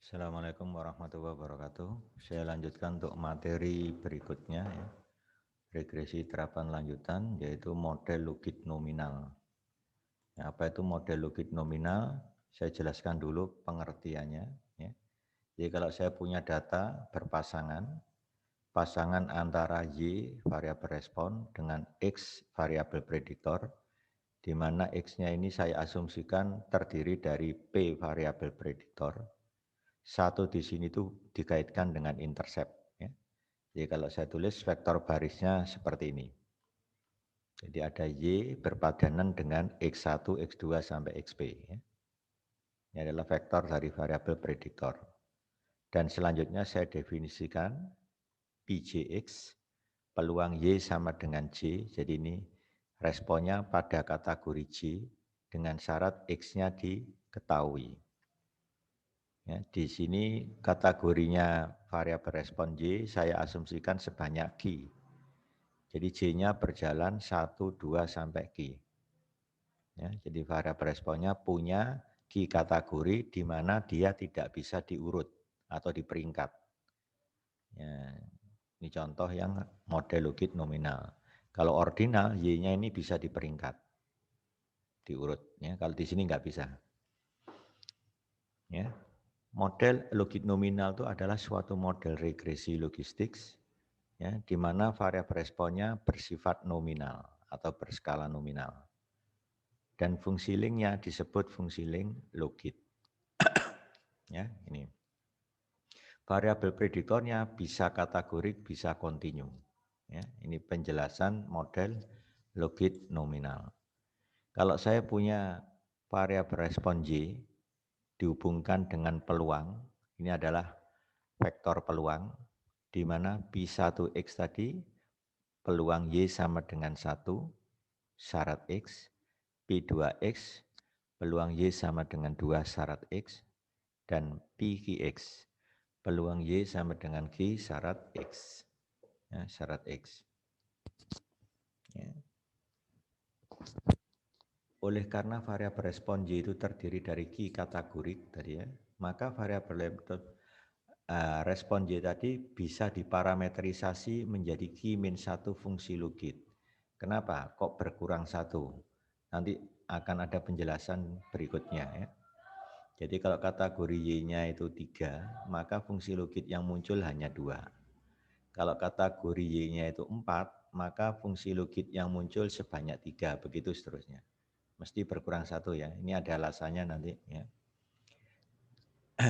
Assalamualaikum warahmatullahi wabarakatuh. Saya lanjutkan untuk materi berikutnya ya. Regresi terapan lanjutan yaitu model Lugit nominal. Ya, apa itu model Lugit nominal? Saya jelaskan dulu pengertiannya ya. Jadi kalau saya punya data berpasangan, pasangan antara Y variabel respon dengan X variabel prediktor, di mana X-nya ini saya asumsikan terdiri dari P variabel prediktor. Satu di sini tuh dikaitkan dengan intercept. Ya. Jadi kalau saya tulis vektor barisnya seperti ini. Jadi ada Y berpadanan dengan X1, X2 sampai XP. Ya. Ini adalah vektor dari variabel prediktor. Dan selanjutnya saya definisikan PJX, peluang Y sama dengan J. Jadi ini responnya pada kategori J dengan syarat X-nya diketahui. Ya, di sini kategorinya variabel respon Y saya asumsikan sebanyak Q. Jadi J-nya berjalan 1, 2, sampai Q. Ya, jadi variabel responnya punya Q kategori di mana dia tidak bisa diurut atau diperingkat. Ya, ini contoh yang model Lugit nominal. Kalau ordinal, Y-nya ini bisa diperingkat, diurut. Ya, kalau di sini nggak bisa. Ya. Model Lugit nominal itu adalah suatu model regresi logistik ya, di mana variabel responnya bersifat nominal atau berskala nominal. Dan fungsi linknya disebut fungsi link Lugit. Ya, ini. Variabel prediktornya bisa kategorik, bisa kontinu. Ya, ini penjelasan model Lugit nominal. Kalau saya punya variabel respon Y dihubungkan dengan peluang, ini adalah vektor peluang, di mana P1X tadi peluang Y sama dengan 1, syarat X, P2X, peluang Y sama dengan 2, syarat X, dan PQX, peluang Y sama dengan Q, syarat X. Ya, syarat X. Ya. Oleh karena variabel respon Y itu terdiri dari Q kategorik tadi ya, maka variabel respon Y tadi bisa diparametrisasi menjadi Q-1 fungsi Lugit. Kenapa? Kok berkurang 1? Nanti akan ada penjelasan berikutnya ya. Jadi kalau kategori Y-nya itu 3, maka fungsi Lugit yang muncul hanya 2. Kalau kategori Y-nya itu 4, maka fungsi Lugit yang muncul sebanyak 3, begitu seterusnya. Mesti berkurang 1 ya, ini ada alasannya nanti ya.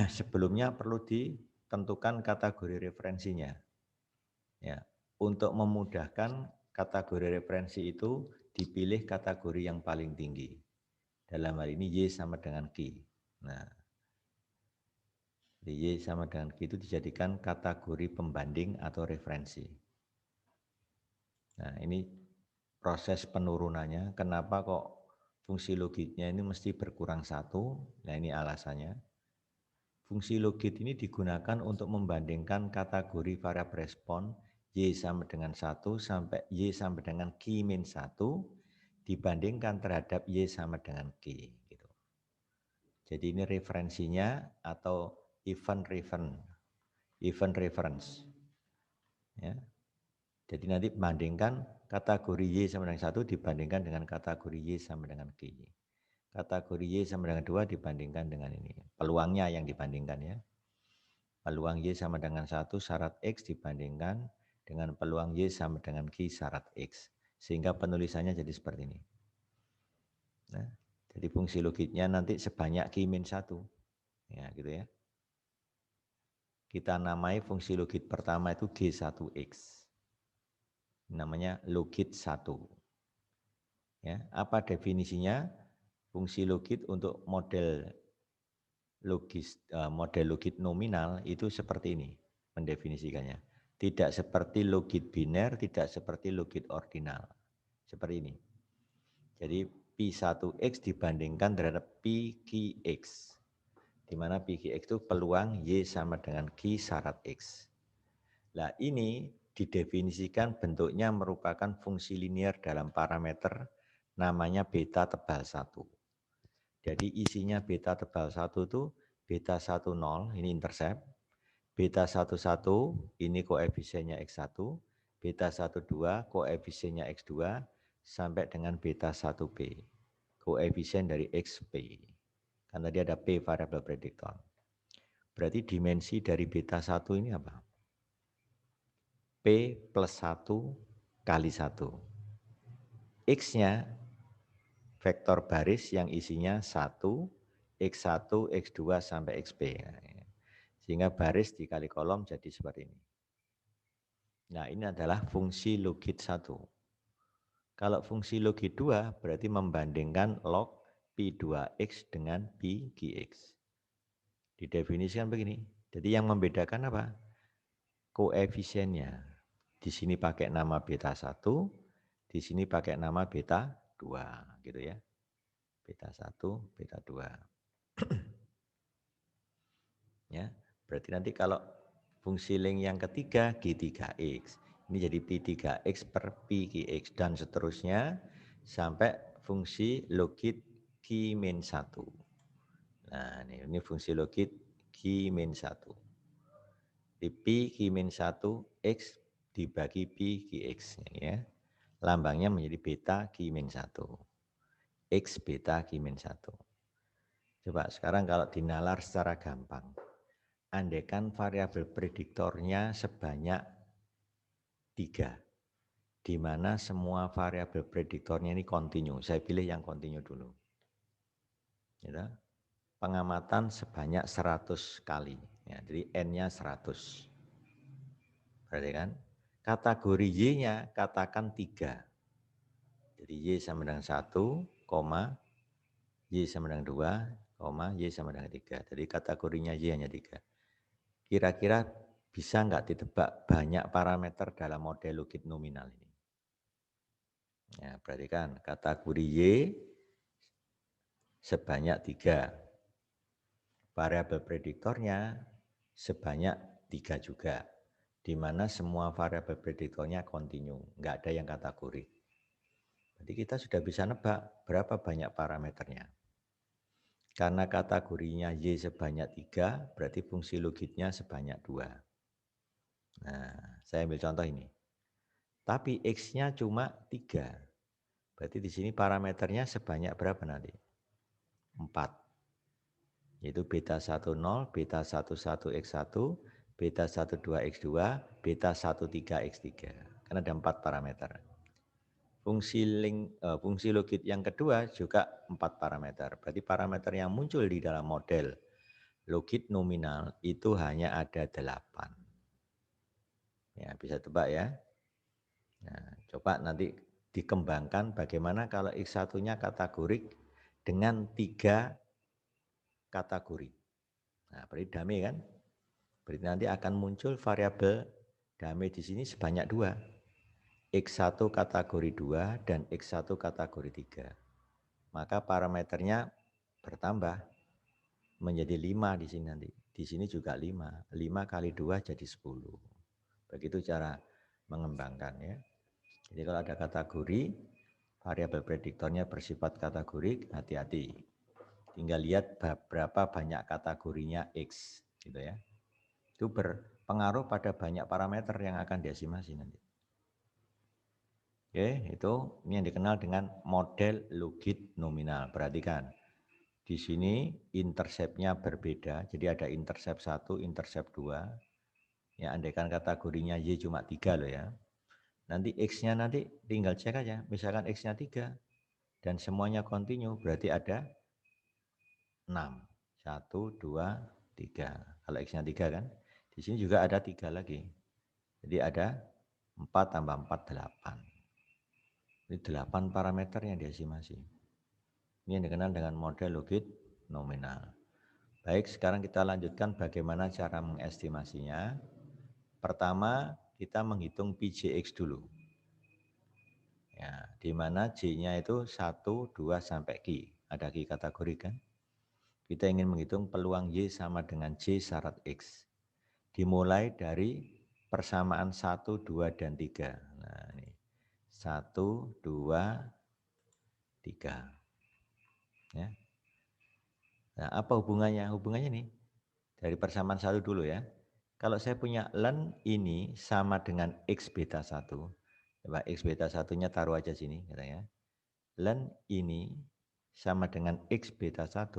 Sebelumnya perlu ditentukan kategori referensinya. Ya, untuk memudahkan kategori referensi itu dipilih kategori yang paling tinggi. Dalam hal ini Y sama dengan Q. Nah, Y sama dengan Q itu dijadikan kategori pembanding atau referensi. Nah, ini proses penurunannya. Kenapa kok fungsi logitnya ini mesti berkurang 1? Nah, ini alasannya. Fungsi logit ini digunakan untuk membandingkan kategori variabel respon Y sama dengan 1 sampai Y sama dengan Q-1 dibandingkan terhadap Y sama dengan Q. Gitu. Jadi ini referensinya atau event reference. Ya. Jadi nanti bandingkan kategori Y sama dengan 1 dibandingkan dengan kategori Y sama dengan Q. Kategori Y sama dengan 2 dibandingkan dengan ini. Peluangnya yang dibandingkan ya. Peluang Y sama dengan 1 syarat X dibandingkan dengan peluang Y sama dengan Q syarat X. Sehingga penulisannya jadi seperti ini. Nah, jadi fungsi logiknya nanti sebanyak Q-1. Ya, gitu ya. Kita namai fungsi logit pertama itu G1X. Namanya logit 1. Ya, apa definisinya? Fungsi logit untuk model logit nominal itu seperti ini mendefinisikannya. Tidak seperti logit biner, tidak seperti logit ordinal. Seperti ini. Jadi P1X dibandingkan terhadap PQX. Di mana PQX itu peluang Y sama dengan Q syarat X. Nah ini didefinisikan bentuknya merupakan fungsi linear dalam parameter namanya beta tebal 1. Jadi isinya beta tebal 1 itu beta 10 ini intercept, beta 11 ini koefisiennya X1, beta 12 koefisiennya X2, sampai dengan beta 1P, koefisien dari XP. Kan tadi ada P variabel prediktor. Berarti dimensi dari beta 1 ini apa? P plus 1 kali 1. X-nya vektor baris yang isinya 1, X1, X2 sampai XP. Sehingga baris dikali kolom jadi seperti ini. Nah, ini adalah fungsi logit 1. Kalau fungsi logit 2 berarti membandingkan log P2X dengan P-GX. Didefinisikan begini. Jadi yang membedakan apa? Koefisiennya. Di sini pakai nama beta 1, di sini pakai nama beta 2, gitu ya. Beta 1, beta 2. Ya, berarti nanti kalau fungsi link yang ketiga G3X. Ini jadi P3X per PGX dan seterusnya sampai fungsi logit Q-1. Nah, ini fungsi logit Q-1. Di P Q-1 X dibagi P GX ya. Lambangnya menjadi beta Q-1. X beta Q-1. Coba sekarang kalau dinalar secara gampang. Andaikan variabel prediktornya sebanyak 3, di mana semua variabel prediktornya ini kontinu. Saya pilih yang kontinu dulu. Ya, pengamatan sebanyak 100 kali. Ya, jadi N-nya 100. Berarti kan? Kategori Y-nya katakan 3. Jadi Y sama dengan 1, Y sama dengan 2, Y sama dengan 3. Jadi kategorinya Y hanya 3. Kira-kira bisa nggak ditebak banyak parameter dalam model logit nominal ini? Ya, berarti kan kategori Y sebanyak 3. Variabel prediktornya sebanyak 3 juga. Di mana semua variabel prediktornya kontinu, nggak ada yang kategori. Jadi kita sudah bisa nebak berapa banyak parameternya. Karena kategorinya Y sebanyak 3, berarti fungsi logitnya sebanyak 2. Nah, saya ambil contoh ini. Tapi X-nya cuma 3. Berarti di sini parameternya sebanyak berapa nanti? 4. Yaitu beta 10, beta 11 X1, beta 12 X2, beta 13 X3. Karena ada 4 parameter. Fungsi logit yang kedua juga 4 parameter. Berarti parameter yang muncul di dalam model logit nominal itu hanya ada 8. Ya, bisa tebak ya. Nah, coba nanti dikembangkan bagaimana kalau X1-nya kategorik dengan 3 kategori. Nah, berarti damai kan? Berarti nanti akan muncul variabel damai di sini sebanyak 2. X1 kategori 2 dan X1 kategori 3. Maka parameternya bertambah menjadi 5 di sini nanti. Di sini juga 5. 5 kali 2 jadi 10. Begitu cara mengembangkan ya. Jadi kalau ada kategori, variabel prediktornya bersifat kategorik, hati-hati. Tinggal lihat berapa banyak kategorinya X, gitu ya. Itu berpengaruh pada banyak parameter yang akan diestimasi nanti. Oke, itu ini yang dikenal dengan model logit nominal. Perhatikan, di sini interceptnya berbeda. Jadi ada intercept 1, intercept 2. Ya, andaikan kategorinya Y cuma 3 loh ya. Nanti X-nya nanti tinggal cek aja. Misalkan X-nya 3 dan semuanya kontinu, berarti ada 6. 1, 2, 3. Kalau X-nya 3 kan. Di sini juga ada 3 lagi. Jadi ada 4 tambah 4, 8. Ini 8 parameter yang diestimasi. Ini yang dikenal dengan model logit nominal. Baik, sekarang kita lanjutkan bagaimana cara mengestimasinya. Pertama, kita menghitung PJX dulu. Ya, di mana J-nya itu 1, 2, sampai Q. Ada Q kategori kan? Kita ingin menghitung peluang Y sama dengan J syarat X. Dimulai dari persamaan 1, 2, dan 3. Nah, ini 1, 2, 3. Ya. Nah, apa hubungannya? Hubungannya nih, dari persamaan satu dulu ya. Kalau saya punya len ini sama dengan X beta 1, coba X beta 1-nya taruh aja sini, katanya. Len ini sama dengan X beta 1,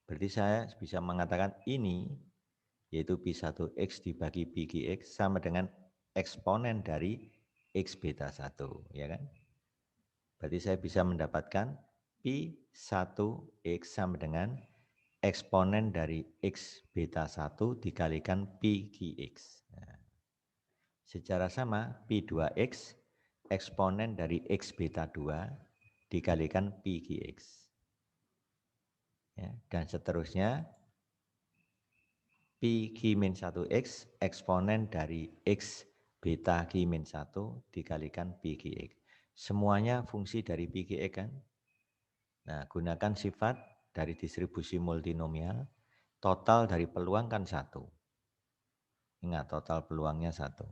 berarti saya bisa mengatakan ini, yaitu Pi1X dibagi Pi Gx sama dengan eksponen dari X beta 1, ya kan? Berarti saya bisa mendapatkan Pi1X sama dengan eksponen dari X beta 1 dikalikan Pi Gx. Nah, secara sama Pi2X eksponen dari X beta 2 dikalikan Pi Gx. Ya, dan seterusnya Pi G-1X eksponen dari X beta G-1 dikalikan Pi Gx. Semuanya fungsi dari Pi Gx kan? Nah, gunakan sifat dari distribusi multinomial, total dari peluang kan 1. Ingat, total peluangnya 1.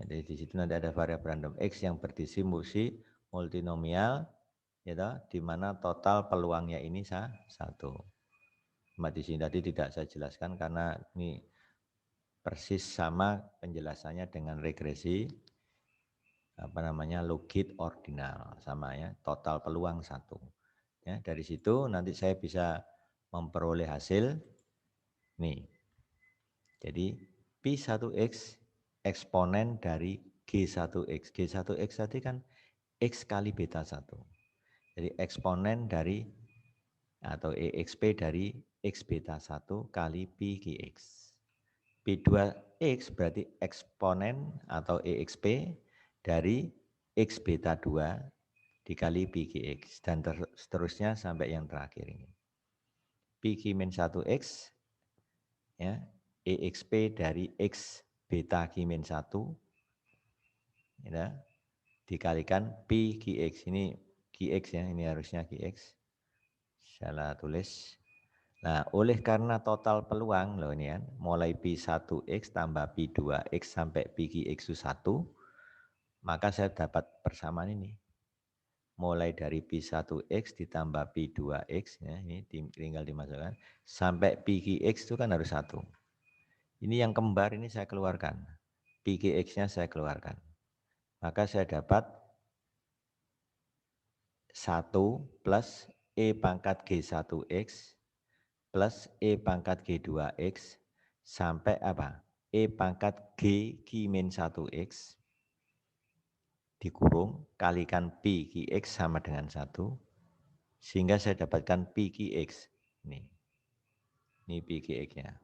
Jadi di situ nanti ada variabel random X yang berdistribusi multinomial, ya, di mana total peluangnya ini 1. Di sini tadi tidak saya jelaskan karena ini persis sama penjelasannya dengan regresi logit ordinal, sama ya, total peluang 1. Ya, dari situ nanti saya bisa memperoleh hasil nih. Jadi Pi1X eksponen dari G1X. G1X tadi kan X kali beta 1. Jadi eksponen dari atau EXP dari X beta 1 kali Pi Gx. P2X berarti eksponen atau EXP dari X beta 2 dikali Pi Gx. Dan seterusnya sampai yang terakhir ini. Pi G-1X ya, EXP dari X beta G-1 ya, dikalikan Pi Gx. Ini Gx ya, ini harusnya Gx. Salah tulis. Nah, oleh karena total peluang loh ini kan, mulai Pi1X tambah Pi2X sampai Pi Gx 1, maka saya dapat persamaan ini. Mulai dari Pi1X ditambah Pi2X, ya, ini tinggal dimasukkan, sampai Pi Gx itu kan harus 1. Ini yang kembar ini saya keluarkan. Pi Gx-nya saya keluarkan. Maka saya dapat 1 plus E pangkat G1X plus E pangkat G2X sampai apa? E pangkat G G-1X dikurung kalikan Pi Gx sama dengan 1 sehingga saya dapatkan Pi Gx. Ini Pi Gx-nya.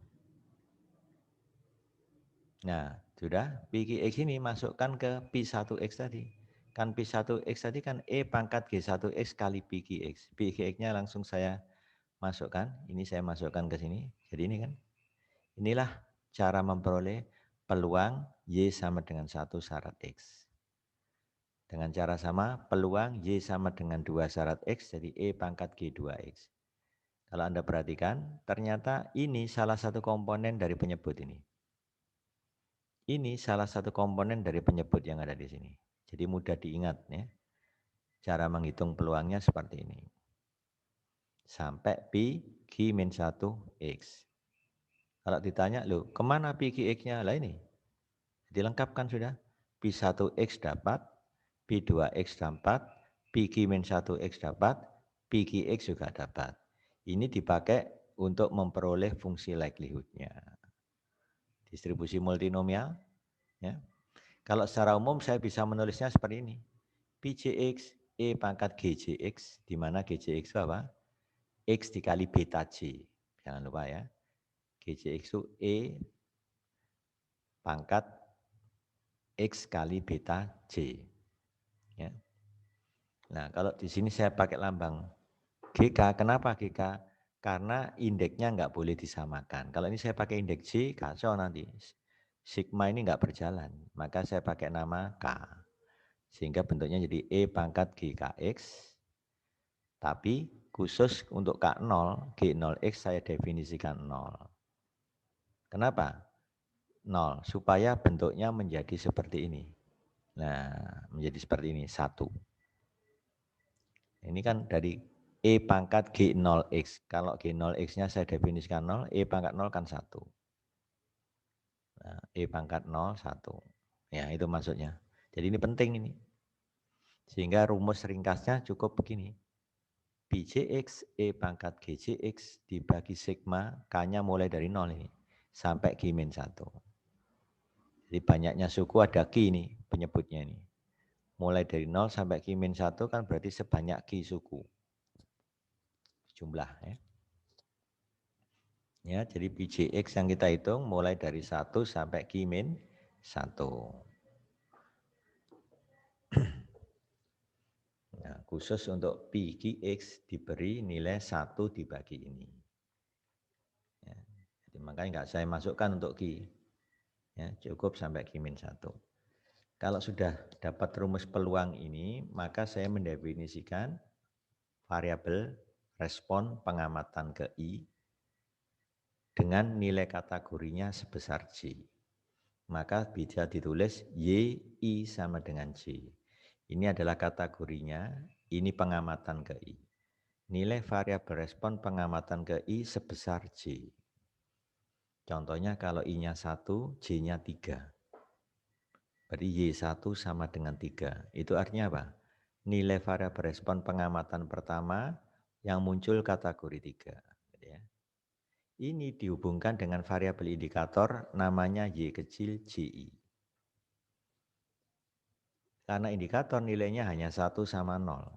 Nah, sudah Pi Gx ini masukkan ke Pi1X tadi. Kan Pi1X tadi kan E pangkat G1X kali Pi Gx. Pi Gx-nya langsung saya masukkan. Ini saya masukkan ke sini. Jadi ini kan. Inilah cara memperoleh peluang Y sama dengan 1 syarat X. Dengan cara sama, peluang Y sama dengan 2 syarat X, jadi E pangkat G2X. Kalau Anda perhatikan, ternyata ini salah satu komponen dari penyebut ini. Ini salah satu komponen dari penyebut yang ada di sini. Jadi mudah diingat ya. Cara menghitung peluangnya seperti ini. Sampai Pi G-1X. Kalau ditanya, loh kemana Pi Gx-nya? Lah ini. Dilengkapkan sudah. Pi1X dapat, Pi2X dapat, Pi G-1X dapat, Pi Gx juga dapat. Ini dipakai untuk memperoleh fungsi likelihood-nya. Distribusi multinomial. Ya. Kalau secara umum saya bisa menulisnya seperti ini. Pi Gx, E pangkat Gcx, di mana Gcx itu apa? X dikali beta J. Jangan lupa ya. Gcx itu E pangkat X kali beta J. Ya. Nah, kalau di sini saya pakai lambang GK, kenapa GK? Karena indeksnya nggak boleh disamakan. Kalau ini saya pakai indeks J, kacau nanti. Sigma ini nggak berjalan, maka saya pakai nama K. Sehingga bentuknya jadi E pangkat GKX, tapi khusus untuk K0, G0X saya definisikan 0. Kenapa? 0, supaya bentuknya menjadi seperti ini. Nah, menjadi seperti ini, 1. Ini kan dari E pangkat G0X. Kalau G0X-nya saya definisikan 0, E pangkat 0 kan 1. Nah, E pangkat 0, 1. Ya, itu maksudnya. Jadi ini penting ini. Sehingga rumus ringkasnya cukup begini. BJX, E pangkat GJX dibagi sigma, K-nya mulai dari 0 ini. Sampai G-1. Jadi banyaknya suku ada Q ini, penyebutnya ini. Mulai dari 0 sampai Q-1 kan berarti sebanyak Q suku. Jumlah ya. Ya, jadi BJX yang kita hitung mulai dari 1 sampai Q-1. Nah, khusus untuk Pi QX diberi nilai 1 dibagi ini. Ya, jadi makanya nggak saya masukkan untuk Q. Ya, cukup sampai Q-1. Kalau sudah dapat rumus peluang ini, maka saya mendefinisikan variabel respon pengamatan ke I dengan nilai kategorinya sebesar J. Maka bisa ditulis Y, I sama dengan J. Ini adalah kategorinya, ini pengamatan ke I. Nilai variabel respon pengamatan ke I sebesar J. Contohnya kalau I-nya 1, J-nya 3. Berarti Y1 sama dengan 3. Itu artinya apa? Nilai variabel respon pengamatan pertama yang muncul kategori 3. Ya. Ini dihubungkan dengan variabel indikator namanya Y kecil JI. Karena indikator nilainya hanya 1 sama 0.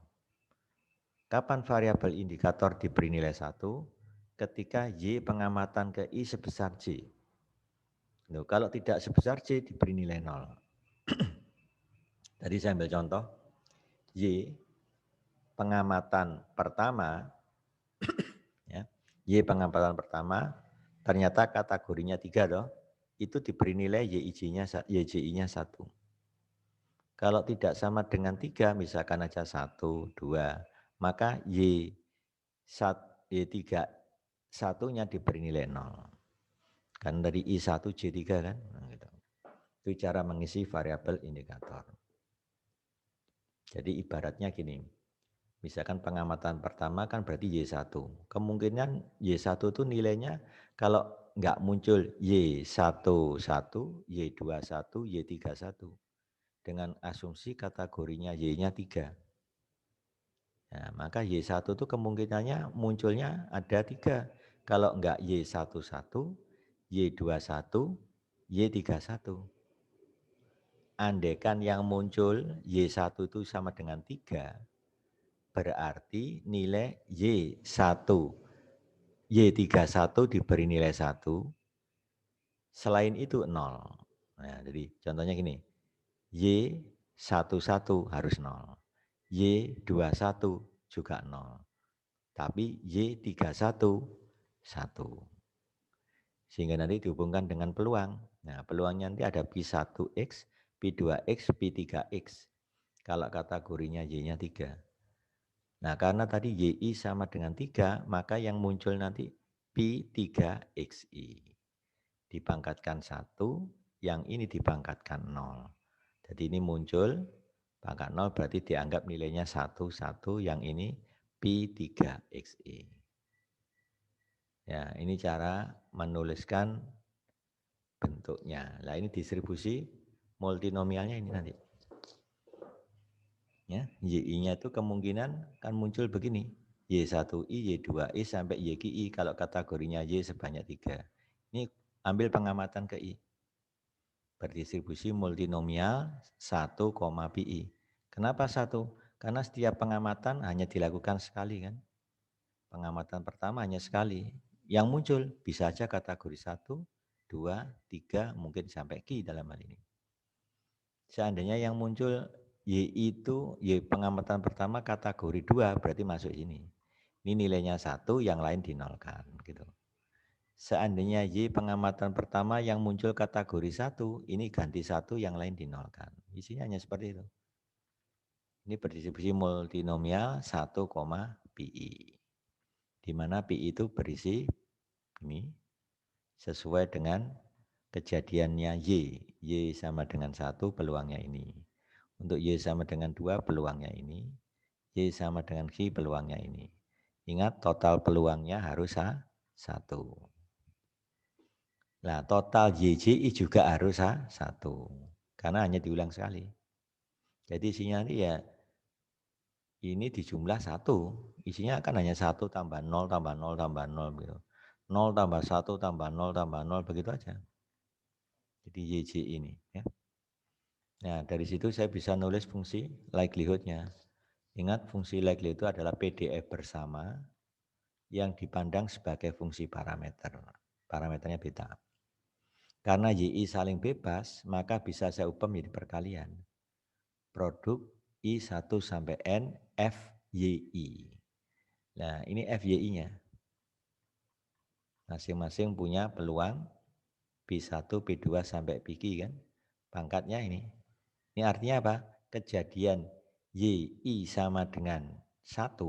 Kapan variabel indikator diberi nilai 1? Ketika Y pengamatan ke I sebesar J. Loh, kalau tidak sebesar J diberi nilai 0. Tadi saya ambil contoh, Y pengamatan pertama, ya, Y pengamatan pertama, ternyata kategorinya 3 toh, itu diberi nilai YJI-nya 1. Kalau tidak sama dengan 3, misalkan aja 1, 2, maka Y3 satunya diberi nilai 0. Kan dari I1 J3 kan. Nah, gitu. Itu cara mengisi variabel indikator. Jadi ibaratnya gini, misalkan pengamatan pertama kan berarti Y1. Kemungkinan Y1 itu nilainya kalau nggak muncul Y11, Y21, Y31. Dengan asumsi kategorinya Y-nya 3. Nah, maka Y1 itu kemungkinannya munculnya ada 3. Kalau enggak Y11, Y21, Y31. Andaikan yang muncul Y1 itu sama dengan 3, berarti nilai Y1, Y31 diberi nilai 1, selain itu 0. Nah, jadi contohnya gini, Y11 harus 0. Y21 juga 0. Tapi Y31 1. Sehingga nanti dihubungkan dengan peluang. Nah, peluangnya nanti ada Pi1X, Pi2X, Pi3X. Kalau kategorinya Y-nya 3. Nah, karena tadi YI sama dengan 3, maka yang muncul nanti Pi3XI. Dipangkatkan 1, yang ini dipangkatkan 0. Jadi ini muncul pangkat 0 berarti dianggap nilainya 1, 1, yang ini Pi3XI. Ya, ini cara menuliskan bentuknya. Nah, ini distribusi multinomialnya ini nanti. Ya, Y-nya itu kemungkinan kan muncul begini. Y1I, Y2I sampai YQI kalau kategorinya Y sebanyak 3. Ini ambil pengamatan ke I. Berdistribusi multinomial 1, PI. Kenapa 1? Karena setiap pengamatan hanya dilakukan sekali kan. Pengamatan pertama hanya sekali. Yang muncul bisa saja kategori 1, 2, 3, mungkin sampai Q dalam hal ini. Seandainya yang muncul Y itu, Y pengamatan pertama kategori 2, berarti masuk ini. Ini nilainya 1, yang lain dinolkan. Gitu. Seandainya Y pengamatan pertama yang muncul kategori 1, ini ganti 1, yang lain dinolkan. Isinya hanya seperti itu. Ini berdistribusi multinomial 1, PI. Di mana PI itu berisi ini sesuai dengan kejadiannya Y. Y sama dengan 1, peluangnya ini. Untuk Y sama dengan 2, peluangnya ini. Y sama dengan Q, peluangnya ini. Ingat total peluangnya harus 1. Nah, total YJI juga harus 1. Karena hanya diulang sekali. Jadi isinya nanti ya ini dijumlah 1. Isinya akan hanya 1 tambah 0 tambah 0 tambah 0 gitu. 0 tambah 1 tambah 0 tambah 0 begitu aja. Jadi YJI ini ya. Nah, dari situ saya bisa nulis fungsi likelihood-nya. Ingat fungsi likelihood itu adalah PDF bersama yang dipandang sebagai fungsi parameter. Parameternya beta. Karena YI saling bebas, maka bisa saya ubah menjadi perkalian. Produk I1 sampai N FYI. Nah, ini FYI-nya. Masing-masing punya peluang P1, P2 sampai PQ kan. Pangkatnya ini. Ini artinya apa? Kejadian YI sama dengan 1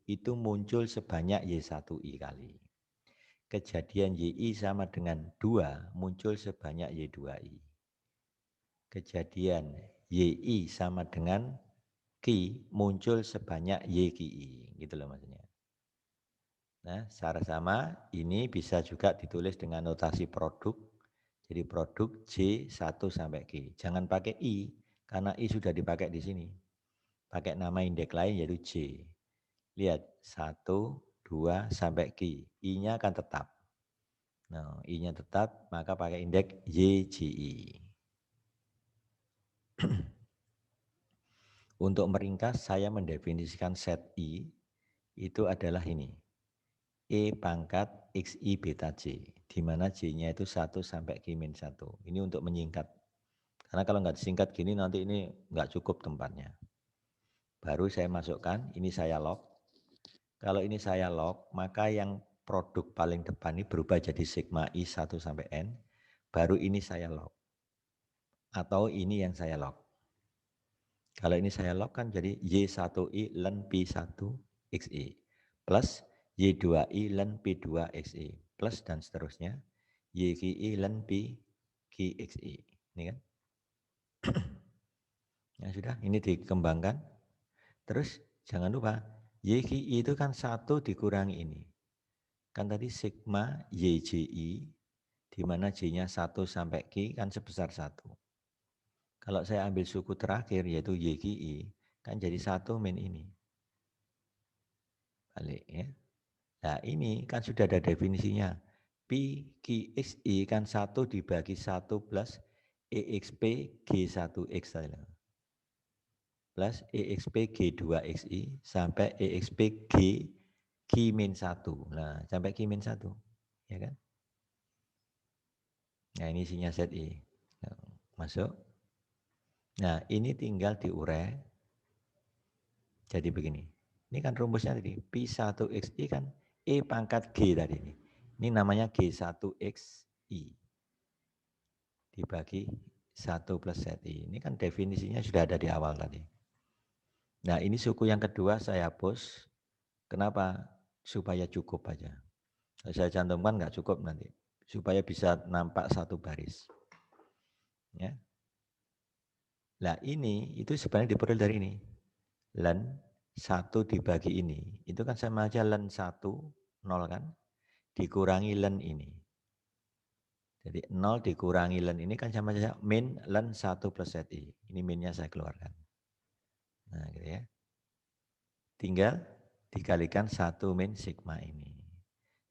itu muncul sebanyak Y1I kali. Kejadian YI sama dengan 2 muncul sebanyak Y2I. Kejadian YI sama dengan Q muncul sebanyak YQI. Gitu loh maksudnya. Nah, secara sama ini bisa juga ditulis dengan notasi produk. Jadi produk J1 sampai Q. Jangan pakai I, karena I sudah dipakai di sini. Pakai nama indeks lain yaitu J. Lihat, 1, 2 sampai Q. I-nya akan tetap. Nah, I-nya tetap, maka pakai indeks YJI. Untuk meringkas, saya mendefinisikan set I itu adalah ini. E pangkat XI beta J, di mana J-nya itu 1 sampai Q-1. Ini untuk menyingkat. Karena kalau nggak disingkat gini, nanti ini nggak cukup tempatnya. Baru saya masukkan, ini saya log. Kalau ini saya log, maka yang produk paling depan ini berubah jadi sigma I1 sampai N. Baru ini saya log. Atau ini yang saya log. Kalau ini saya log kan jadi Y1I ln P1XI plus Y2I ln P2XI plus dan seterusnya YQI ln PQXI. Ini kan. Ya sudah, ini dikembangkan. Terus jangan lupa YQI itu kan 1 dikurangi ini. Kan tadi sigma YJI di mana J-nya 1 sampai Q kan sebesar 1. Kalau saya ambil suku terakhir yaitu YQI, kan jadi 1 min ini. Balik ya. Nah ini kan sudah ada definisinya. PQXI kan 1 dibagi 1 plus EXP G1X plus EXP G2XI sampai EXP G Q-1. Nah sampai Q-1. Ya kan? Nah ini isinya set I. Nah, masuk. Nah ini tinggal diurai. Jadi begini. Ini kan rumusnya tadi. P1XI kan E pangkat G tadi ini. Ini namanya G1XI. Dibagi 1 plus ZI. Ini kan definisinya sudah ada di awal tadi. Nah ini suku yang kedua saya hapus. Kenapa? Supaya cukup aja. Kalau saya cantumkan nggak cukup nanti. Supaya bisa nampak satu baris. Ya. Nah ini itu sebenarnya diperoleh dari ini. Ln 1 dibagi ini. Itu kan sama aja ln 1, 0 kan. Dikurangi ln ini. Jadi 0 dikurangi ln ini kan sama saja min ln 1 plus ZI. Ini minnya saya keluarkan. Nah gitu ya. Tinggal dikalikan 1 min sigma ini.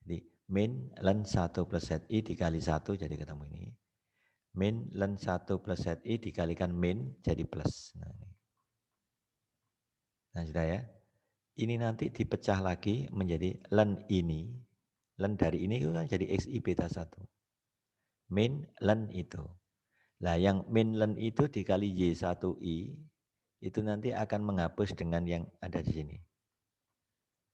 Jadi min ln 1 plus ZI dikali 1 jadi ketemu ini. Min ln 1 plus ZI dikalikan min jadi plus. Nah sudah ya. Ini nanti dipecah lagi menjadi ln ini. Ln dari ini itu kan jadi XI beta 1. Min ln itu. Nah yang min ln itu dikali Y1I itu nanti akan menghapus dengan yang ada di sini.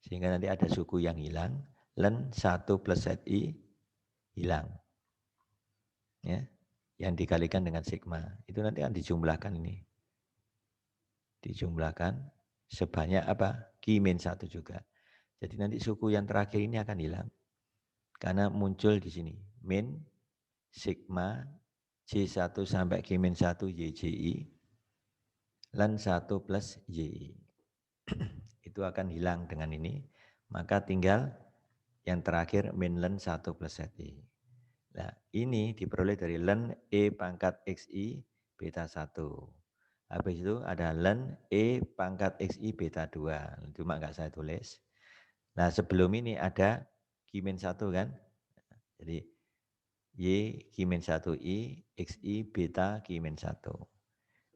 Sehingga nanti ada suku yang hilang. Ln 1 plus ZI hilang. Ya, yang dikalikan dengan sigma. Itu nanti akan dijumlahkan ini. Dijumlahkan sebanyak apa? Q-1 juga. Jadi nanti suku yang terakhir ini akan hilang. Karena muncul di sini. Min sigma J1 sampai Q-1 YJI ln 1 plus YI. Itu akan hilang dengan ini. Maka tinggal yang terakhir min len 1 plus ZI. Nah, ini diperoleh dari len E pangkat XI beta 1. Habis itu ada len E pangkat XI beta 2. Cuma nggak saya tulis. Nah, sebelum ini ada Q-1 kan. Jadi Y Q-1I XI beta Q-1.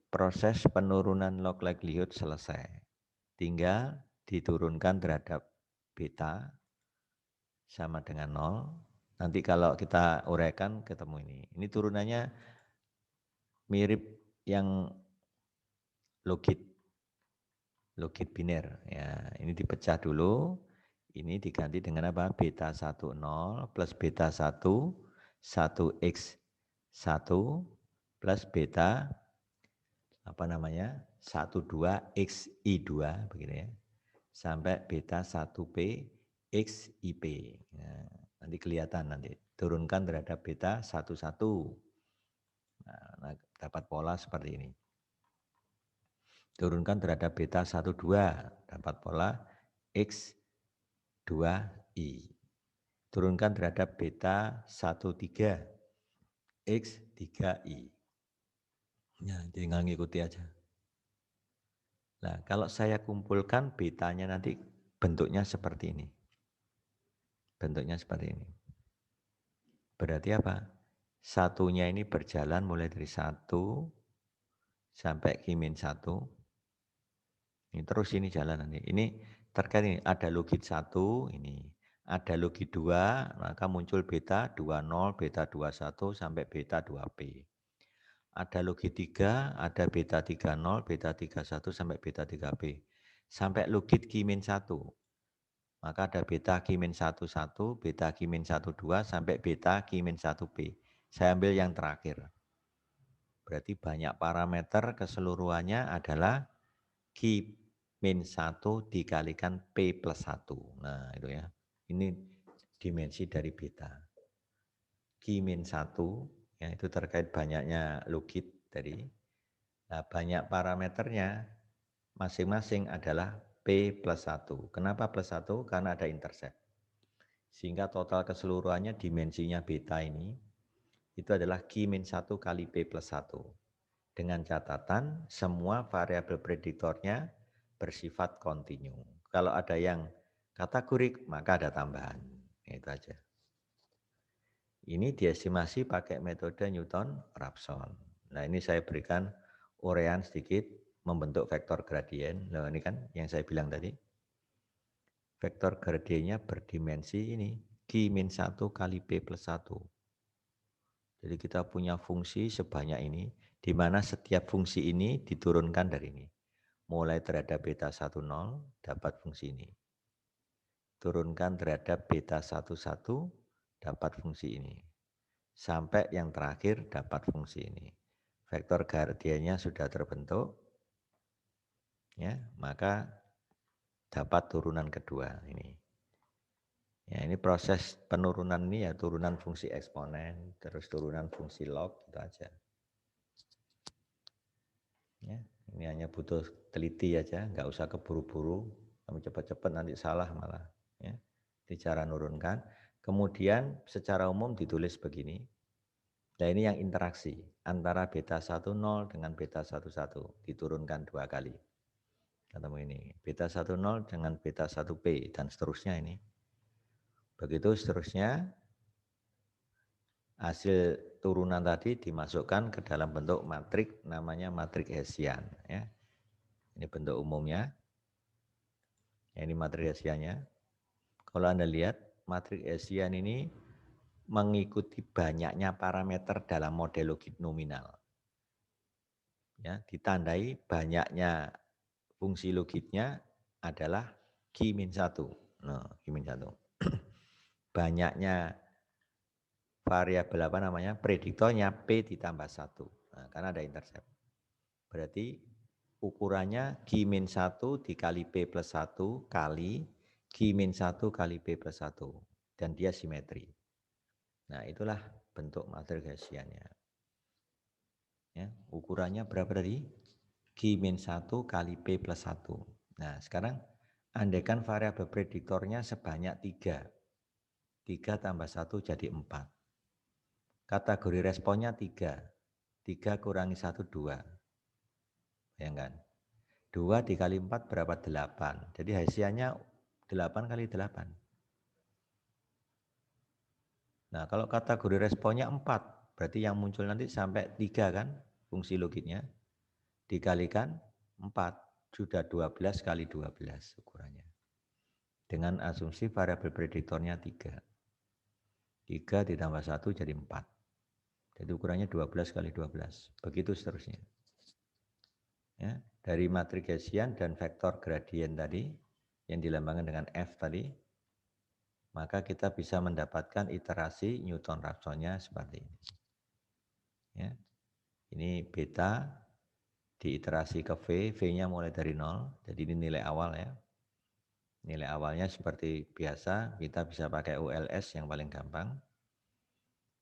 Proses penurunan log likelihood selesai. Tinggal diturunkan terhadap beta sama dengan 0. Nanti kalau kita uraikan ketemu ini. Ini turunannya mirip yang logit biner. Ya, ini dipecah dulu. Ini diganti dengan apa? Beta 10 plus beta 1 1x1 plus beta apa namanya? 12xi2 begitu ya. Sampai beta 1p xip. Nah, nanti kelihatan nanti. Turunkan terhadap beta 11. Nah, dapat pola seperti ini. Turunkan terhadap beta 12, dapat pola X2I. Turunkan terhadap beta 13, X3I. Ya, tinggal ngikuti aja. Nah, kalau saya kumpulkan betanya nanti bentuknya seperti ini. Bentuknya seperti ini. Berarti apa? Satunya ini berjalan mulai dari 1 sampai Q-1. Ini terus ini jalan nanti. Ini terkait ini ada logit 1 ini. Ada logit 2, maka muncul beta 20, beta 21 sampai beta 2P. Ada logit 3, ada beta 30, beta 31 sampai beta 3P. Sampai logit Q-1. Maka ada beta Q-11, beta Q-12 sampai beta Q-1P. Saya ambil yang terakhir. Berarti banyak parameter keseluruhannya adalah Q-1 dikalikan P plus 1. Nah itu ya. Ini dimensi dari beta. Q-1 ya, itu terkait banyaknya logit tadi. Nah, banyak parameternya masing-masing adalah P plus 1. Kenapa plus 1? Karena ada intercept. Sehingga total keseluruhannya dimensinya beta ini itu adalah Q-1 kali P plus 1. Dengan catatan semua variabel prediktornya bersifat kontinu. Kalau ada yang kategorik maka ada tambahan. Itu aja. Ini diestimasi pakai metode Newton-Raphson. Nah ini saya berikan uraian sedikit membentuk vektor gradien. Nah ini kan yang saya bilang tadi. Vektor gradiennya berdimensi ini Q-1 kali P plus 1. Jadi kita punya fungsi sebanyak ini, di mana setiap fungsi ini diturunkan dari ini. Mulai terhadap beta 10 dapat fungsi ini. Turunkan terhadap beta 11 dapat fungsi ini. Sampai yang terakhir dapat fungsi ini. Vektor gradiennya sudah terbentuk, ya, maka dapat turunan kedua ini. Ya, ini proses penurunan ini ya turunan fungsi eksponen, terus turunan fungsi log, itu aja. Ya, ini hanya butuh teliti aja, nggak usah keburu-buru, kamu cepat-cepat nanti salah malah. Ya, di cara nurunkan. Kemudian secara umum ditulis begini. Nah ini yang interaksi antara beta 10 dengan beta 11 diturunkan 2 kali. Ketemu ini, beta 10 dengan beta 1P dan seterusnya ini. Begitu seterusnya hasil turunan tadi dimasukkan ke dalam bentuk matrik namanya matrik Hessian. Ya. Ini bentuk umumnya. Ya, ini matrik Hessiannya. Kalau Anda lihat matrik Hessian ini mengikuti banyaknya parameter dalam model logit nominal. Ya, ditandai banyaknya fungsi logitnya adalah Q-1. Nah, Q-1. Banyaknya variabel apa namanya? Prediktornya P ditambah 1. Nah, karena ada intercept. Berarti ukurannya Q-1 dikali P plus 1 kali Q-1 kali P plus 1. Dan dia simetri. Nah, itulah bentuk matrik Hessiannya. Ya, ukurannya berapa tadi? Q-1 kali P plus 1. Nah, sekarang andaikan variabel prediktornya sebanyak 3. 3 tambah 1 jadi 4. Kategori responnya 3. 3 kurangi 1, 2. Bayangkan. 2 dikali 4 berapa? 8. Jadi hasilnya 8 kali 8. Nah, kalau kategori responnya 4, berarti yang muncul nanti sampai 3 kan fungsi logiknya. Dikalikan 4, sudah 12 kali 12 ukurannya. Dengan asumsi variabel prediktornya 3. 3 ditambah 1 jadi 4. Jadi ukurannya 12 kali 12. Begitu seterusnya. Ya, dari matriks Hessian dan vektor gradien tadi, yang dilambangkan dengan F tadi, maka kita bisa mendapatkan iterasi Newton-Raphsonnya seperti ini. Ya, ini beta diiterasi ke V, V-nya mulai dari 0, jadi ini nilai awal ya. Nilai awalnya seperti biasa, kita bisa pakai ULS yang paling gampang.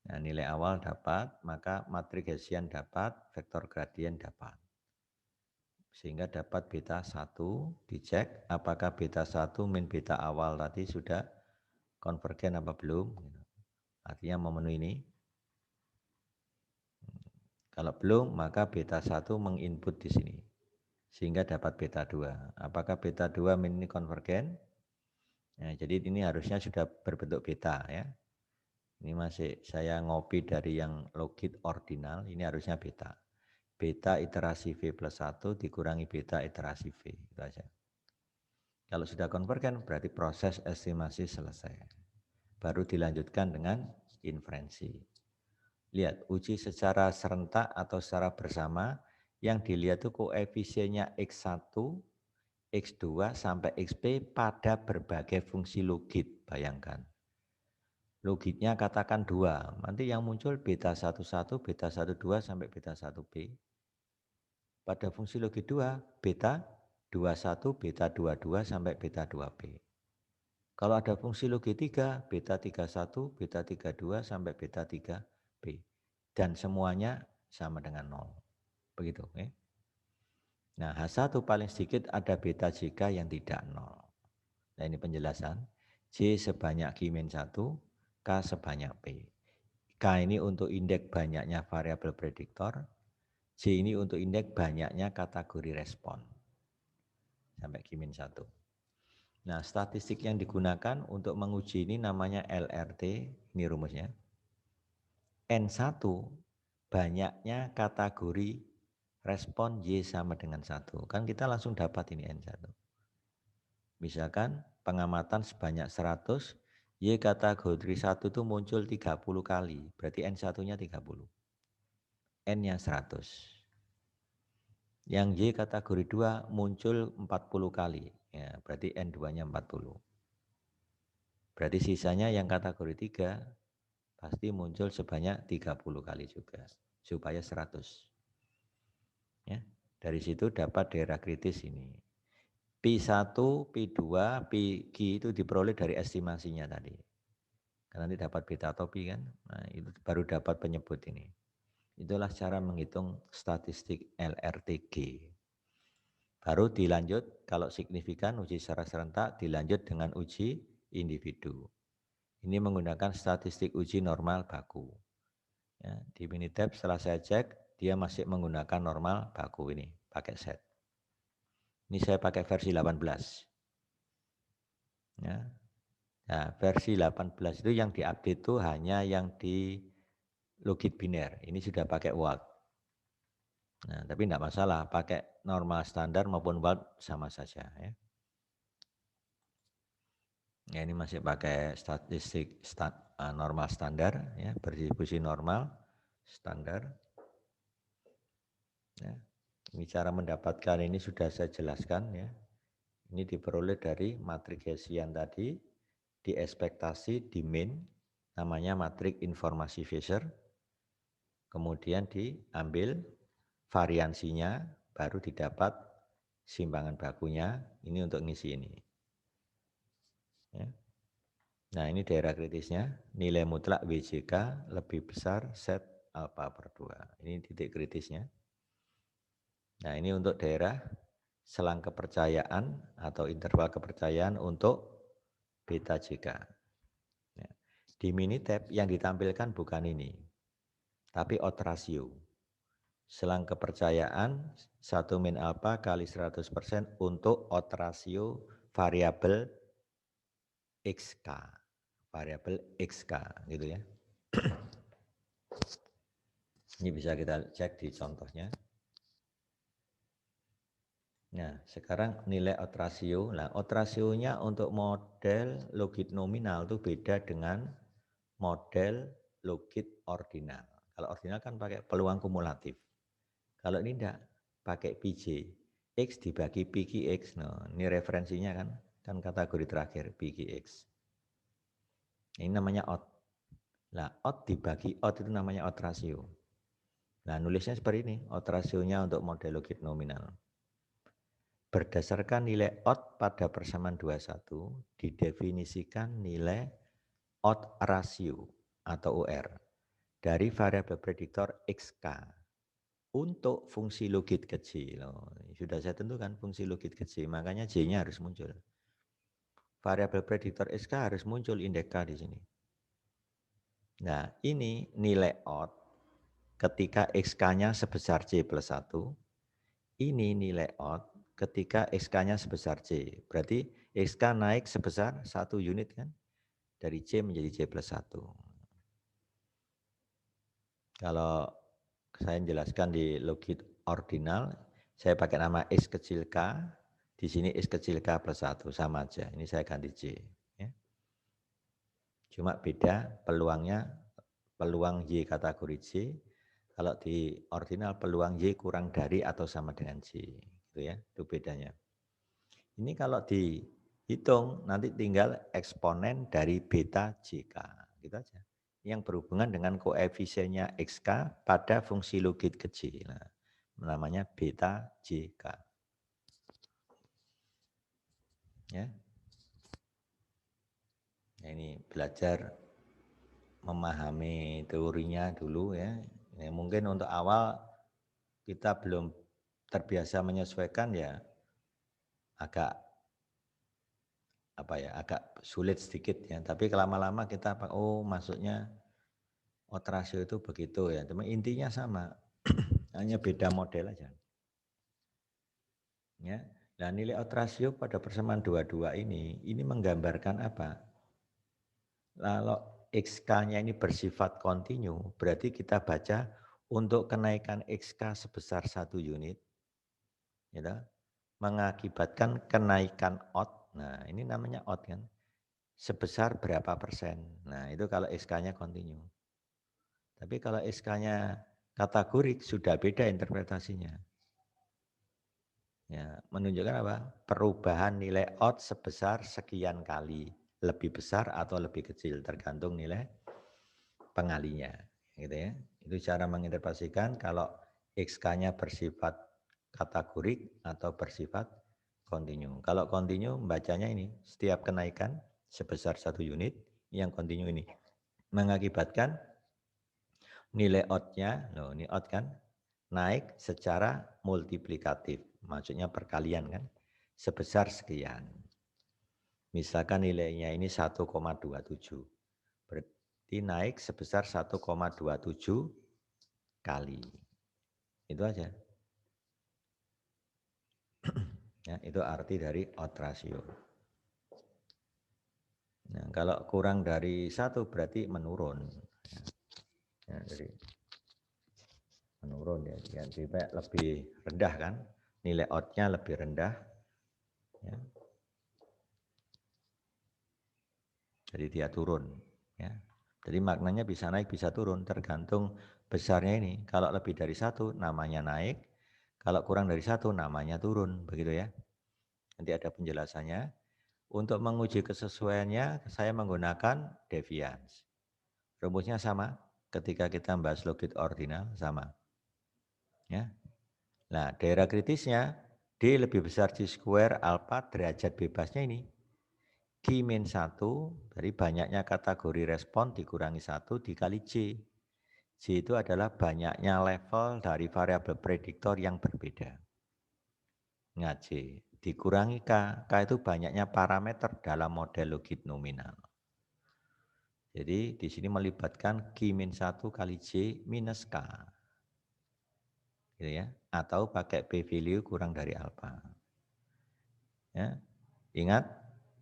Nah, nilai awal dapat, maka matriks Hessian dapat, vektor gradien dapat. Sehingga dapat beta 1, dicek apakah beta 1 min beta awal tadi sudah konvergen apa belum. Artinya memenuhi ini. Kalau belum, maka beta 1 menginput di sini. Sehingga dapat beta 2. Apakah beta 2 min ini konvergen? Nah, jadi ini harusnya sudah berbentuk beta ya. Ini masih saya ngopi dari yang logit ordinal, ini harusnya beta. Beta iterasi V plus 1 dikurangi beta iterasi V. Itu aja. Kalau sudah konvergen berarti proses estimasi selesai. Baru dilanjutkan dengan inferensi. Lihat, uji secara serentak atau secara bersama, yang dilihat itu koefisiennya X1, X2 sampai XP pada berbagai fungsi logit, bayangkan. Logitnya katakan 2, nanti yang muncul beta 11, beta 12 sampai beta 1B. Pada fungsi logit 2, beta 21, beta 22 sampai beta 2B. Kalau ada fungsi logit 3, beta 31, beta 32 sampai beta 3B. Dan semuanya sama dengan 0. Begitu. Okay? Nah, H1 paling sedikit ada beta JK yang tidak 0. Nah, ini penjelasan. J sebanyak Q-1, K sebanyak P. K ini untuk indeks banyaknya variabel prediktor. J ini untuk indeks banyaknya kategori respon. Sampai Q-1. Nah, statistik yang digunakan untuk menguji ini namanya LRT. Ini rumusnya. N1 banyaknya kategori respon Y sama dengan 1. Kan kita langsung dapat ini N1. Misalkan pengamatan sebanyak 100, Y kategori 1 itu muncul 30 kali, berarti N1-nya 30. N-nya 100. Yang Y kategori 2 muncul 40 kali, ya, berarti N2-nya 40. Berarti sisanya yang kategori 3 pasti muncul sebanyak 30 kali juga, supaya 100. Ya, dari situ dapat daerah kritis ini. P1, P2, Pq itu diperoleh dari estimasinya tadi. Karena nanti dapat beta atau pi kan, nah, itu baru dapat penyebut ini. Itulah cara menghitung statistik LRTG. Baru dilanjut, kalau signifikan uji secara serentak dilanjut dengan uji individu. Ini menggunakan statistik uji normal baku. Ya, di Minitab setelah saya cek, dia masih menggunakan normal baku ini, pakai set. Ini saya pakai versi 18. Ya. Nah, versi 18 itu yang diupdate itu hanya yang di logit biner. Ini sudah pakai watt. Nah, tapi tidak masalah, pakai normal standar maupun watt sama saja. Ya. Ya, ini masih pakai statistik normal standar, ya, berdistribusi normal standar. Ya. Ini cara mendapatkan ini sudah saya jelaskan. Ya. Ini diperoleh dari matriks Hessian tadi, diekspektasi di min, namanya matriks informasi Fisher. Kemudian diambil variansinya, baru didapat simpangan bakunya, ini untuk ngisi ini. Ya. Nah, ini daerah kritisnya, nilai mutlak WJK lebih besar set alfa per 2. Ini titik kritisnya. Nah, ini untuk daerah selang kepercayaan atau interval kepercayaan untuk beta JK. Ya. Di Minitab yang ditampilkan bukan ini, tapi odds ratio. Selang kepercayaan 1 min alpha kali 100% untuk odds ratio variabel XK. Variabel XK gitu ya. Ini bisa kita cek di contohnya. Nah, sekarang nilai odds ratio. Nah, odds rasionya untuk model logit nominal itu beda dengan model logit ordinal. Kalau ordinal kan pakai peluang kumulatif. Kalau ini enggak, pakai PJ. X dibagi PQX. Nah, ini referensinya kan kategori terakhir PQX. Ini namanya odds. Nah, odds dibagi odds itu namanya odds ratio. Nah, nulisnya seperti ini, odds rasionya untuk model logit nominal. Berdasarkan nilai odds pada persamaan 21, didefinisikan nilai odds ratio atau OR dari variabel prediktor XK untuk fungsi logit kecil. Sudah saya tentukan fungsi logit kecil, makanya J-nya harus muncul. Variabel prediktor XK harus muncul indeks K di sini. Nah, ini nilai odds ketika XK-nya sebesar J plus 1, ini nilai odds ketika XK-nya sebesar J. Berarti XK naik sebesar 1 unit kan? Dari J menjadi J plus 1. Kalau saya jelaskan di logit ordinal, saya pakai nama X kecil K, di sini X kecil K plus 1, sama aja. Ini saya ganti J. Ya. Cuma beda peluangnya, peluang Y kategori J, kalau di ordinal peluang Y kurang dari atau sama dengan J. Gitu ya, itu bedanya. Ini kalau dihitung nanti tinggal eksponen dari beta JK, gitu aja. Yang berhubungan dengan koefisiennya XK pada fungsi logit kecil. Nah, namanya beta JK. Ya. Nah, ini belajar memahami teorinya dulu ya. Ya. Mungkin untuk awal kita belum terbiasa menyesuaikan ya agak agak sulit sedikit ya. Tapi lama-lama kita maksudnya odds ratio itu begitu ya. Cuma intinya sama, hanya beda model aja. Ya. Nah, nilai odds ratio pada persamaan 22 ini menggambarkan apa? Kalau XK-nya ini bersifat kontinu, berarti kita baca untuk kenaikan XK sebesar 1 unit, gitu, mengakibatkan kenaikan odds. Nah, ini namanya odds kan. Sebesar berapa persen. Nah, itu kalau XK-nya kontinu. Tapi kalau SK-nya kategorik sudah beda interpretasinya. Ya, menunjukkan apa? Perubahan nilai odds sebesar sekian kali, lebih besar atau lebih kecil tergantung nilai pengalinya, gitu ya. Itu cara menginterpretasikan kalau XK-nya bersifat kategorik atau bersifat kontinu. Kalau kontinu bacanya ini, setiap kenaikan sebesar 1 unit yang kontinu ini mengakibatkan nilai odd-nya, ini odd kan, naik secara multiplikatif, maksudnya perkalian kan, sebesar sekian. Misalkan nilainya ini 1,27, berarti naik sebesar 1,27 kali. Itu aja. Ya, itu arti dari odds ratio. Nah, kalau kurang dari 1 berarti menurun. Ya, jadi menurun ya, jadi lebih rendah kan, nilai odd-nya lebih rendah. Ya. Jadi dia turun. Ya. Jadi maknanya bisa naik, bisa turun, tergantung besarnya ini. Kalau lebih dari 1 namanya naik, kalau kurang dari 1 namanya turun, begitu ya. Nanti ada penjelasannya. Untuk menguji kesesuaiannya saya menggunakan deviance. Rumusnya sama, ketika kita membahas logit ordinal sama. Ya. Nah, daerah kritisnya D lebih besar G square alpha derajat bebasnya ini. Q-1 dari banyaknya kategori respon dikurangi 1 dikali J. J itu adalah banyaknya level dari variabel prediktor yang berbeda. ngaji. Dikurangi K. K itu banyaknya parameter dalam model logit nominal. Jadi di sini melibatkan Q-1 kali J minus K. Gitu ya. Atau pakai P value kurang dari alfa. Ya. Ingat,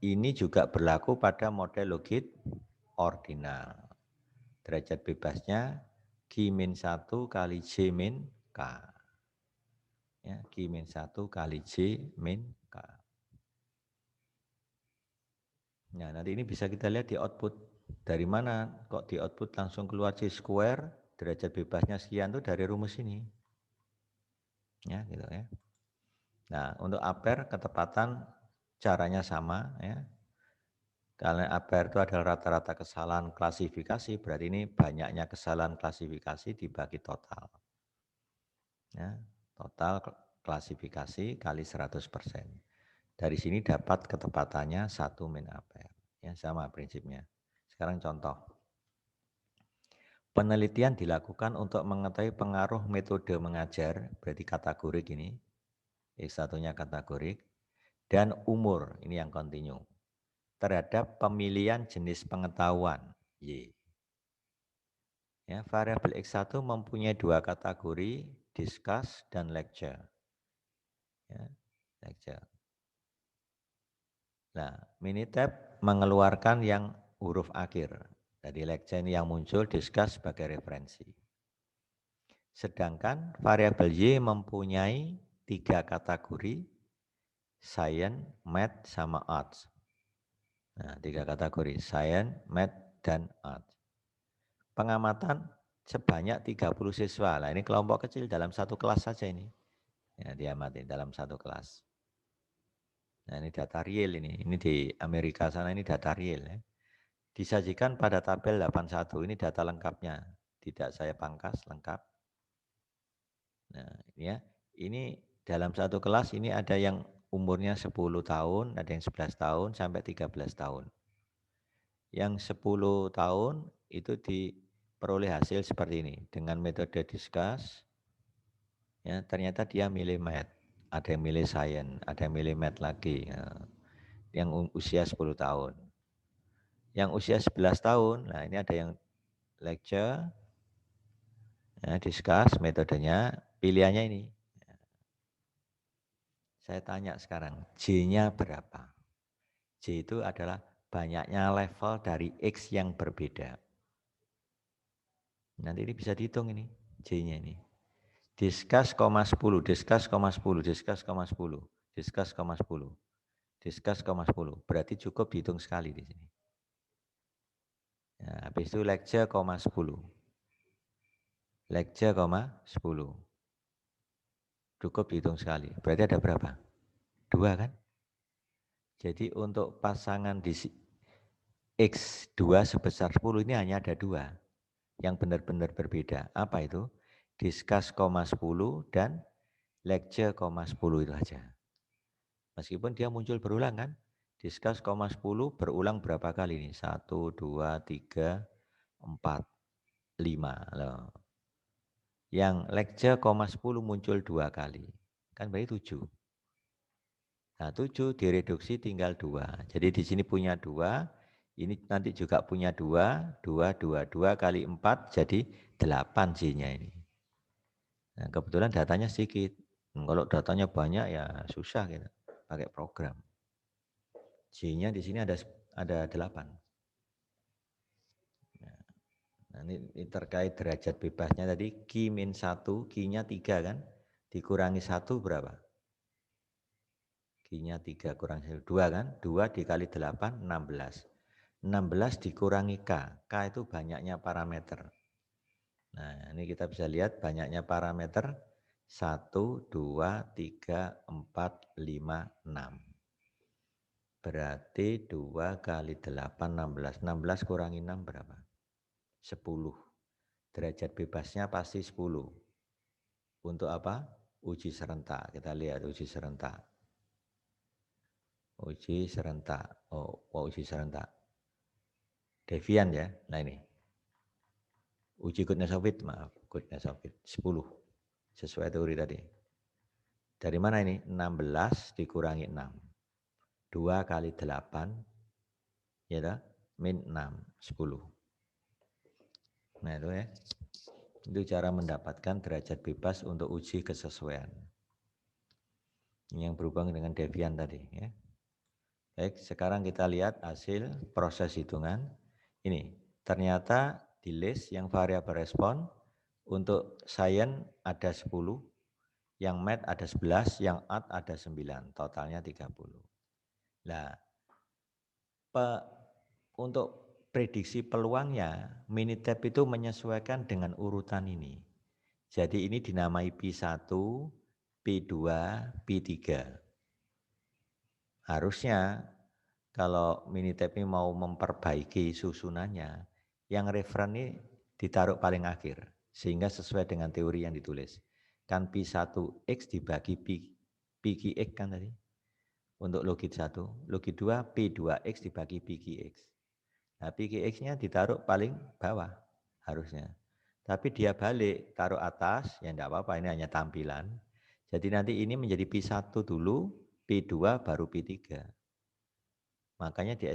ini juga berlaku pada model logit ordinal. Derajat bebasnya Q-1 kali J min K. Ya, Q-1 kali J min K. Nah, nanti ini bisa kita lihat di output. Dari mana kok di output langsung keluar C square, derajat bebasnya sekian itu dari rumus ini. Ya, gitu ya. Nah, untuk ampere ketepatan caranya sama ya. Karena ampere itu adalah rata-rata kesalahan klasifikasi, berarti ini banyaknya kesalahan klasifikasi dibagi total. Ya, total klasifikasi kali 100%. Dari sini dapat ketepatannya 1 min ampere. Ya, sama prinsipnya. Sekarang contoh. Penelitian dilakukan untuk mengetahui pengaruh metode mengajar, berarti kategorik ini, X1-nya kategorik, dan umur, ini yang kontinu, terhadap pemilihan jenis pengetahuan, Y. Ya, variabel X1 mempunyai dua kategori, discuss dan lecture. Ya, lecture. Nah, Minitab mengeluarkan yang huruf akhir. Dari lecture ini yang muncul, discuss sebagai referensi. Sedangkan variabel Y mempunyai tiga kategori, science, math, sama arts. Nah, tiga kategori, science, math, dan arts. Pengamatan sebanyak 30 siswa. Nah, ini kelompok kecil dalam satu kelas saja ini. Ya, diamati dalam satu kelas. Nah, ini data real ini. Ini di Amerika sana ini data real ya. Disajikan pada tabel 81. Ini data lengkapnya. Tidak saya pangkas, lengkap. Nah, ya. Ini dalam satu kelas ini ada yang umurnya 10 tahun, ada yang 11 tahun sampai 13 tahun. Yang 10 tahun itu diperoleh hasil seperti ini dengan metode discuss. Ya, ternyata dia milih math, ada yang milih science, ada yang milih math lagi. Ya. Yang usia 10 tahun. Yang usia 11 tahun, nah ini ada yang lecture, ya, discuss metodenya, pilihannya ini. Saya tanya sekarang, J-nya berapa? J itu adalah banyaknya level dari X yang berbeda. Nanti ini bisa dihitung ini, J-nya ini. Discuss, 10, discuss, 10, discuss, 10, discuss, 10, discuss, 10. Berarti cukup dihitung sekali di sini. Ya, habis itu lecture, 10. Lecture, 10. Cukup dihitung sekali. Berarti ada berapa? 2 kan? Jadi untuk pasangan di X2 sebesar 10 ini hanya ada 2 yang benar-benar berbeda. Apa itu? Discuss, 10 dan lecture, 10 itu aja. Meskipun dia muncul berulang kan? Discuss, 10 berulang berapa kali ini? 1, 2, 3, 4, 5. Loh. Yang lecture, 10 muncul 2 kali. Kan berarti 7. Nah, 7 direduksi tinggal 2. Jadi di sini punya 2, ini nanti juga punya 2, 2, 2, 2 kali 4 jadi 8 J-nya ini. Nah, kebetulan datanya sedikit. Kalau datanya banyak ya susah kita pakai program. J-nya di sini ada 8. Nah, ini terkait derajat bebasnya tadi Q-1, Q-nya 3 kan? Dikurangi 1 berapa? Q-nya 3 kurang 2 kan? 2 dikali 8, 16. 16 dikurangi K. K itu banyaknya parameter. Nah, ini kita bisa lihat banyaknya parameter 1, 2, 3, 4, 5, 6. Berarti 2 kali 8, 16. 16 kurangi 6 berapa? 10. Derajat bebasnya pasti 10. Untuk apa? Uji serentak. Kita lihat uji serentak. Uji serentak. Oh, uji serentak. Devian ya. Nah ini. Uji goodness of it, maaf. Goodness of it. 10. Sesuai teori tadi. Dari mana ini? 16 dikurangi 6. 2 kali 8, ya dah, min 6, 10. Nah itu ya. Itu cara mendapatkan derajat bebas untuk uji kesesuaian. Yang berhubungan dengan Devian tadi. Ya. Baik, sekarang kita lihat hasil proses hitungan. Ini, ternyata di list yang variabel respon, untuk science ada 10, yang math ada 11, yang art ada 9, totalnya 30. Nah, untuk prediksi peluangnya, Minitab itu menyesuaikan dengan urutan ini. Jadi ini dinamai P1, P2, P3. Harusnya kalau Minitab ini mau memperbaiki susunannya, yang referen ini ditaruh paling akhir, sehingga sesuai dengan teori yang ditulis. Kan P1X dibagi PQX kan tadi, untuk logit 1. Logit 2, P2X dibagi PQX. Nah, PQX-nya ditaruh paling bawah harusnya. Tapi dia balik, taruh atas, ya enggak apa-apa, ini hanya tampilan. Jadi nanti ini menjadi P1 dulu, P2 baru P3. Makanya di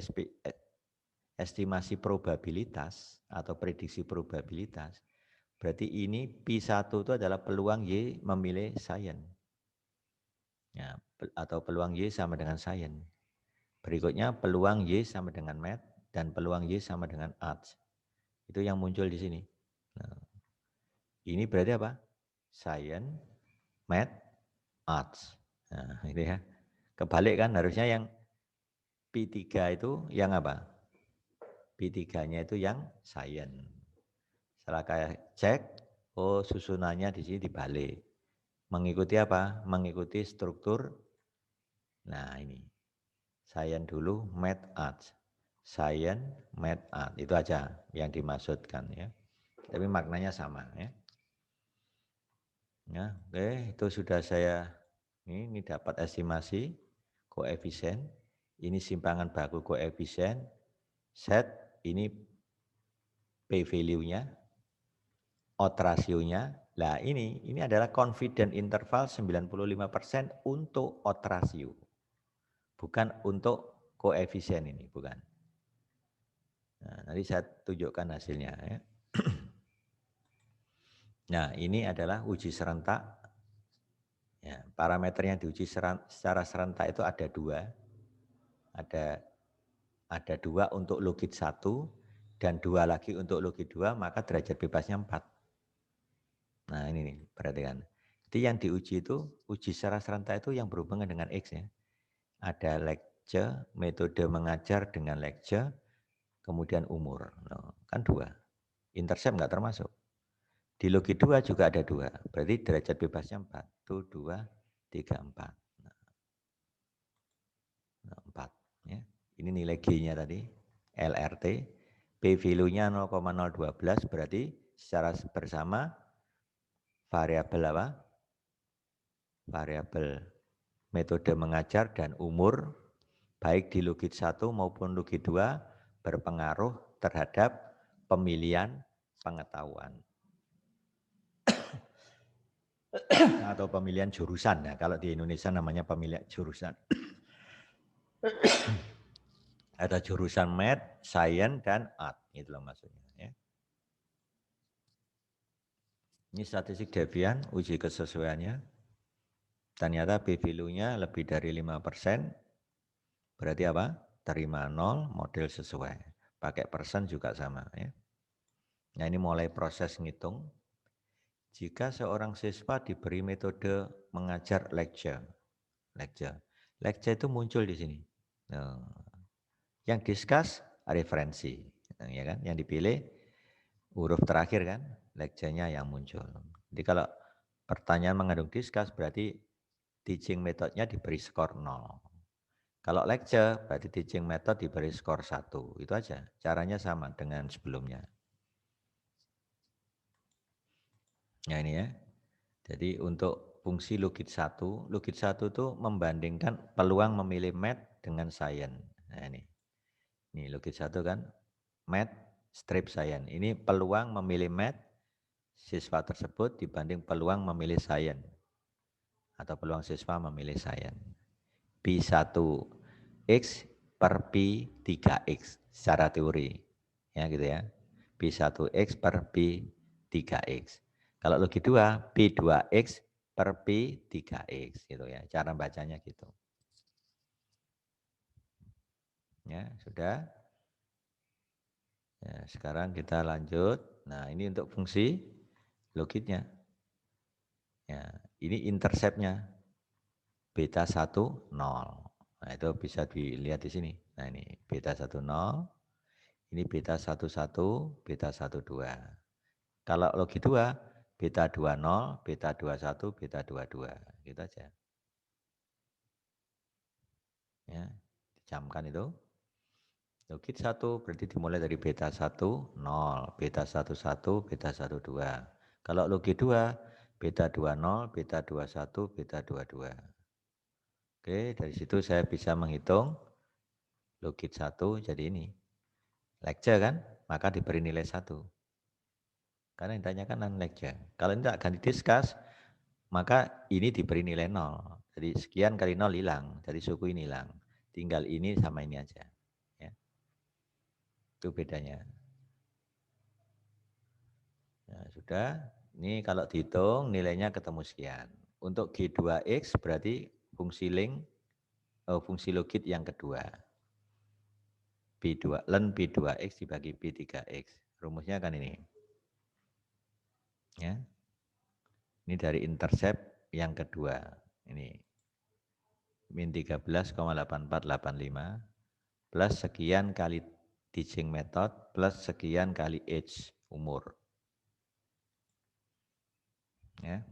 estimasi probabilitas atau prediksi probabilitas, berarti ini P1 itu adalah peluang Y memilih science. Ya, atau peluang Y sama dengan science. Berikutnya peluang Y sama dengan math dan peluang Y sama dengan arts. Itu yang muncul di sini. Nah, ini berarti apa? Science, math, arts. Nah, ini ya. Kebalik kan, harusnya yang P3 itu yang apa? P3-nya itu yang science. Setelah kayak cek, oh susunannya di sini dibalik. Mengikuti apa? Mengikuti struktur. Nah ini, science dulu, math, arts. Science, math, art. Itu aja yang dimaksudkan ya. Tapi maknanya sama ya. Ya, oke, itu sudah saya ini dapat estimasi koefisien. Ini simpangan baku koefisien. Set ini P value-nya, odd ratio-nya. Nah, ini adalah confident interval 95% untuk odd ratio. Bukan untuk koefisien ini, bukan. Nah, nanti saya tunjukkan hasilnya ya. Nah, ini adalah uji serentak. Ya, parameter yang diuji secara serentak itu ada 2. Ada 2 untuk logit 1 dan 2 lagi untuk logit 2, maka derajat bebasnya 4. Nah, ini nih, perhatikan. Jadi yang diuji itu, uji secara serentak itu yang berhubungan dengan X ya. Ada lecture, metode mengajar dengan lecture, kemudian umur. Nah, kan 2. Intercept enggak termasuk. Di logit 2 juga ada 2. Berarti derajat bebasnya 4. Itu 2, 3, 4. Nah, 4. Ya. Ini nilai G-nya tadi, LRT. P value-nya 0,012, berarti secara bersama variabel apa? Variabel metode mengajar dan umur, baik di logit 1 maupun logit 2, berpengaruh terhadap pemilihan pengetahuan. Atau pemilihan jurusan. Ya. Kalau di Indonesia namanya pemilihan jurusan. Ada jurusan math, science, dan art. Itulah maksudnya. Ya. Ini statistik Devian, uji kesesuaiannya. Ternyata P value-nya lebih dari 5%. Berarti apa? Terima 0, model sesuai. Pakai persen juga sama. Ya. Nah ini mulai proses ngitung. Jika seorang siswa diberi metode mengajar lecture itu muncul di sini. Nah, yang discuss referensi, nah, ya kan? Yang dipilih huruf terakhir kan, lecture-nya yang muncul. Jadi kalau pertanyaan mengandung discuss berarti teaching metodenya diberi skor 0. Kalau lecture berarti teaching method diberi skor 1. Itu aja. Caranya sama dengan sebelumnya. Nah ini ya. Jadi untuk fungsi logit 1 itu membandingkan peluang memilih math dengan science. Nah ini. Ini logit 1 kan, math strip science. Ini peluang memilih math siswa tersebut dibanding peluang memilih science. atau peluang siswa memilih sains. Pi1X per Pi3X secara teori. Ya gitu ya. Pi1X per Pi3X. Kalau logi 2, Pi2X per Pi3X gitu ya. Cara bacanya gitu. Ya, sudah. Ya, sekarang kita lanjut. Nah, ini untuk fungsi logitnya. Ya, ini interceptnya beta 1 0. Nah, itu bisa dilihat di sini. Nah, ini beta 1 0, ini beta 1 1, beta 1 2. Kalau logi 2, beta 2 0, beta 2 1, beta 2 2. Gitu aja. Ya, dicamkan itu. Logit 1 berarti dimulai dari beta 1 0, beta 1 1, beta 1 2. Kalau logi 2, beta 2 0, beta 2 1, beta 2 2. Oke, dari situ saya bisa menghitung logit 1 jadi ini. Lecture kan, maka diberi nilai 1. Karena yang ditanyakan non-lecture. Kalau tidak ganti discuss, maka ini diberi nilai 0. Jadi sekian kali 0 hilang, jadi suku ini hilang. Tinggal ini sama ini aja. Ya. Itu bedanya. Nah, sudah. Ini kalau dihitung nilainya ketemu sekian. Untuk G2X berarti fungsi link, fungsi logit yang kedua. B2, len B2X dibagi B3X. Rumusnya kan ini. Ya. Ini dari intercept yang kedua. Ini min 13,8485 plus sekian kali teaching method plus sekian kali age, umur. Ya.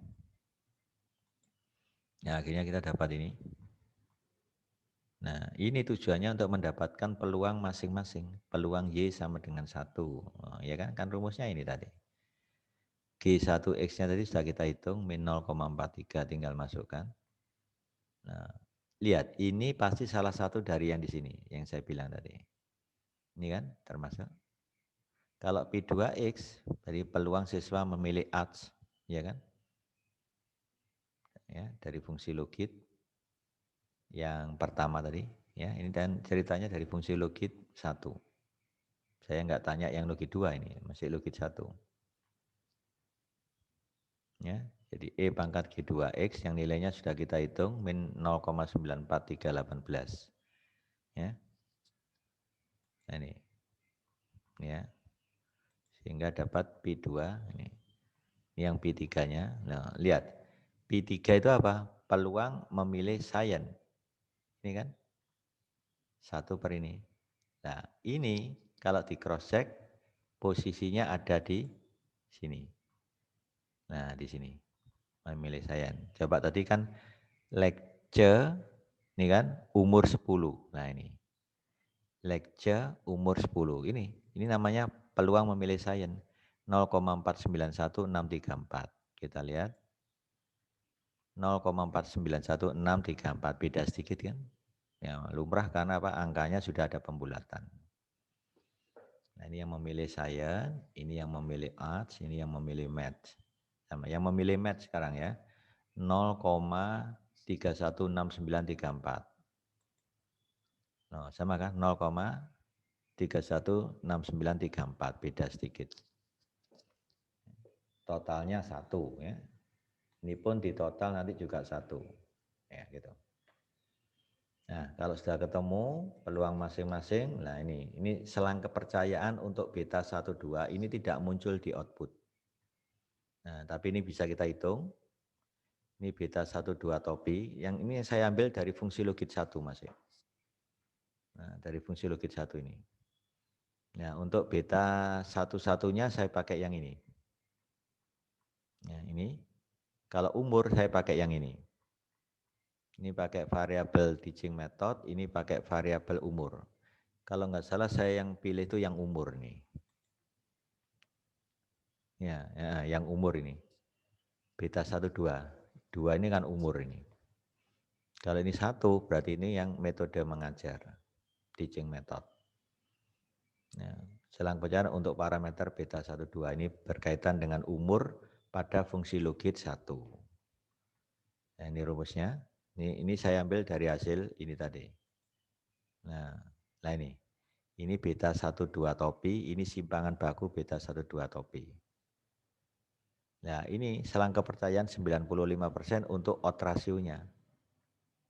Nah, akhirnya kita dapat ini. Nah, ini tujuannya untuk mendapatkan peluang masing-masing. Peluang Y sama dengan 1. Oh, ya kan? Kan rumusnya ini tadi. G1X-nya tadi sudah kita hitung, min 0,43 tinggal masukkan. Nah, lihat, ini pasti salah satu dari yang di sini, yang saya bilang tadi. Ini kan termasuk. Kalau P2X, dari peluang siswa memilih arts, ya kan? Ya, dari fungsi logit yang pertama tadi, ya. Ini dan ceritanya dari fungsi logit 1. Saya nggak tanya yang logit 2 ini, masih logit 1. Ya, jadi E pangkat G2X yang nilainya sudah kita hitung min 0,94318. Ya. Nah, ini. Ya. Sehingga dapat P2 ini. Ini yang P3-nya. Nah, lihat. P3 itu apa? Peluang memilih sains. Ini kan? 1/ini. Nah, ini kalau di cross check posisinya ada di sini. Nah, di sini. Memilih sains. Coba tadi kan lecture ini kan umur 10. Nah, ini. Lecture umur 10. Ini namanya peluang memilih sains. 0,491634. Kita lihat. 0,491634 beda sedikit kan? Ya, lumrah karena apa? Angkanya sudah ada pembulatan. Nah, ini yang memilih sains, ini yang memilih arts, ini yang memilih math. Sama yang memilih math sekarang ya. 0,316934. No, sama kan? 0,316934 beda sedikit. Totalnya 1 ya. Ini pun di total nanti juga 1. Ya, gitu. Nah, kalau sudah ketemu peluang masing-masing, nah ini selang kepercayaan untuk beta 1 2 ini tidak muncul di output. Nah, tapi ini bisa kita hitung. Ini beta 1 2 topi, yang ini saya ambil dari fungsi logit 1 Mas ya. Nah, dari fungsi logit 1 ini. Nah, untuk beta 1-1-nya saya pakai yang ini. Nah, ini kalau umur saya pakai yang ini. Ini pakai variabel teaching method, ini pakai variabel umur. Kalau nggak salah saya yang pilih itu yang umur nih. Ya, yang umur ini. Beta 1 2. 2 ini kan umur ini. Kalau ini 1 berarti ini yang metode mengajar. Teaching method. Ya, selang perjalanan untuk parameter beta 1 2 ini berkaitan dengan umur pada fungsi logit 1. Nah, ini rumusnya. Ini saya ambil dari hasil ini tadi. Nah ini. Ini beta 12 topi, ini simpangan baku beta 12 topi. Nah ini selang kepercayaan 95% untuk odds rasionya.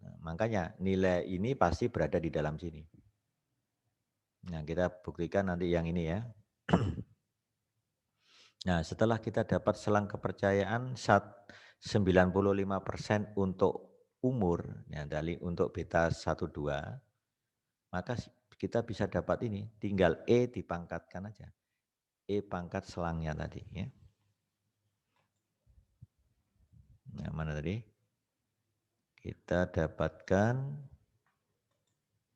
Nah, makanya nilai ini pasti berada di dalam sini. Nah kita buktikan nanti yang ini ya. Nah setelah kita dapat selang kepercayaan 95% untuk umur, ya, untuk beta 12, maka kita bisa dapat ini, tinggal E dipangkatkan aja. E pangkat selangnya tadi. Ya. Nah, mana tadi? Kita dapatkan,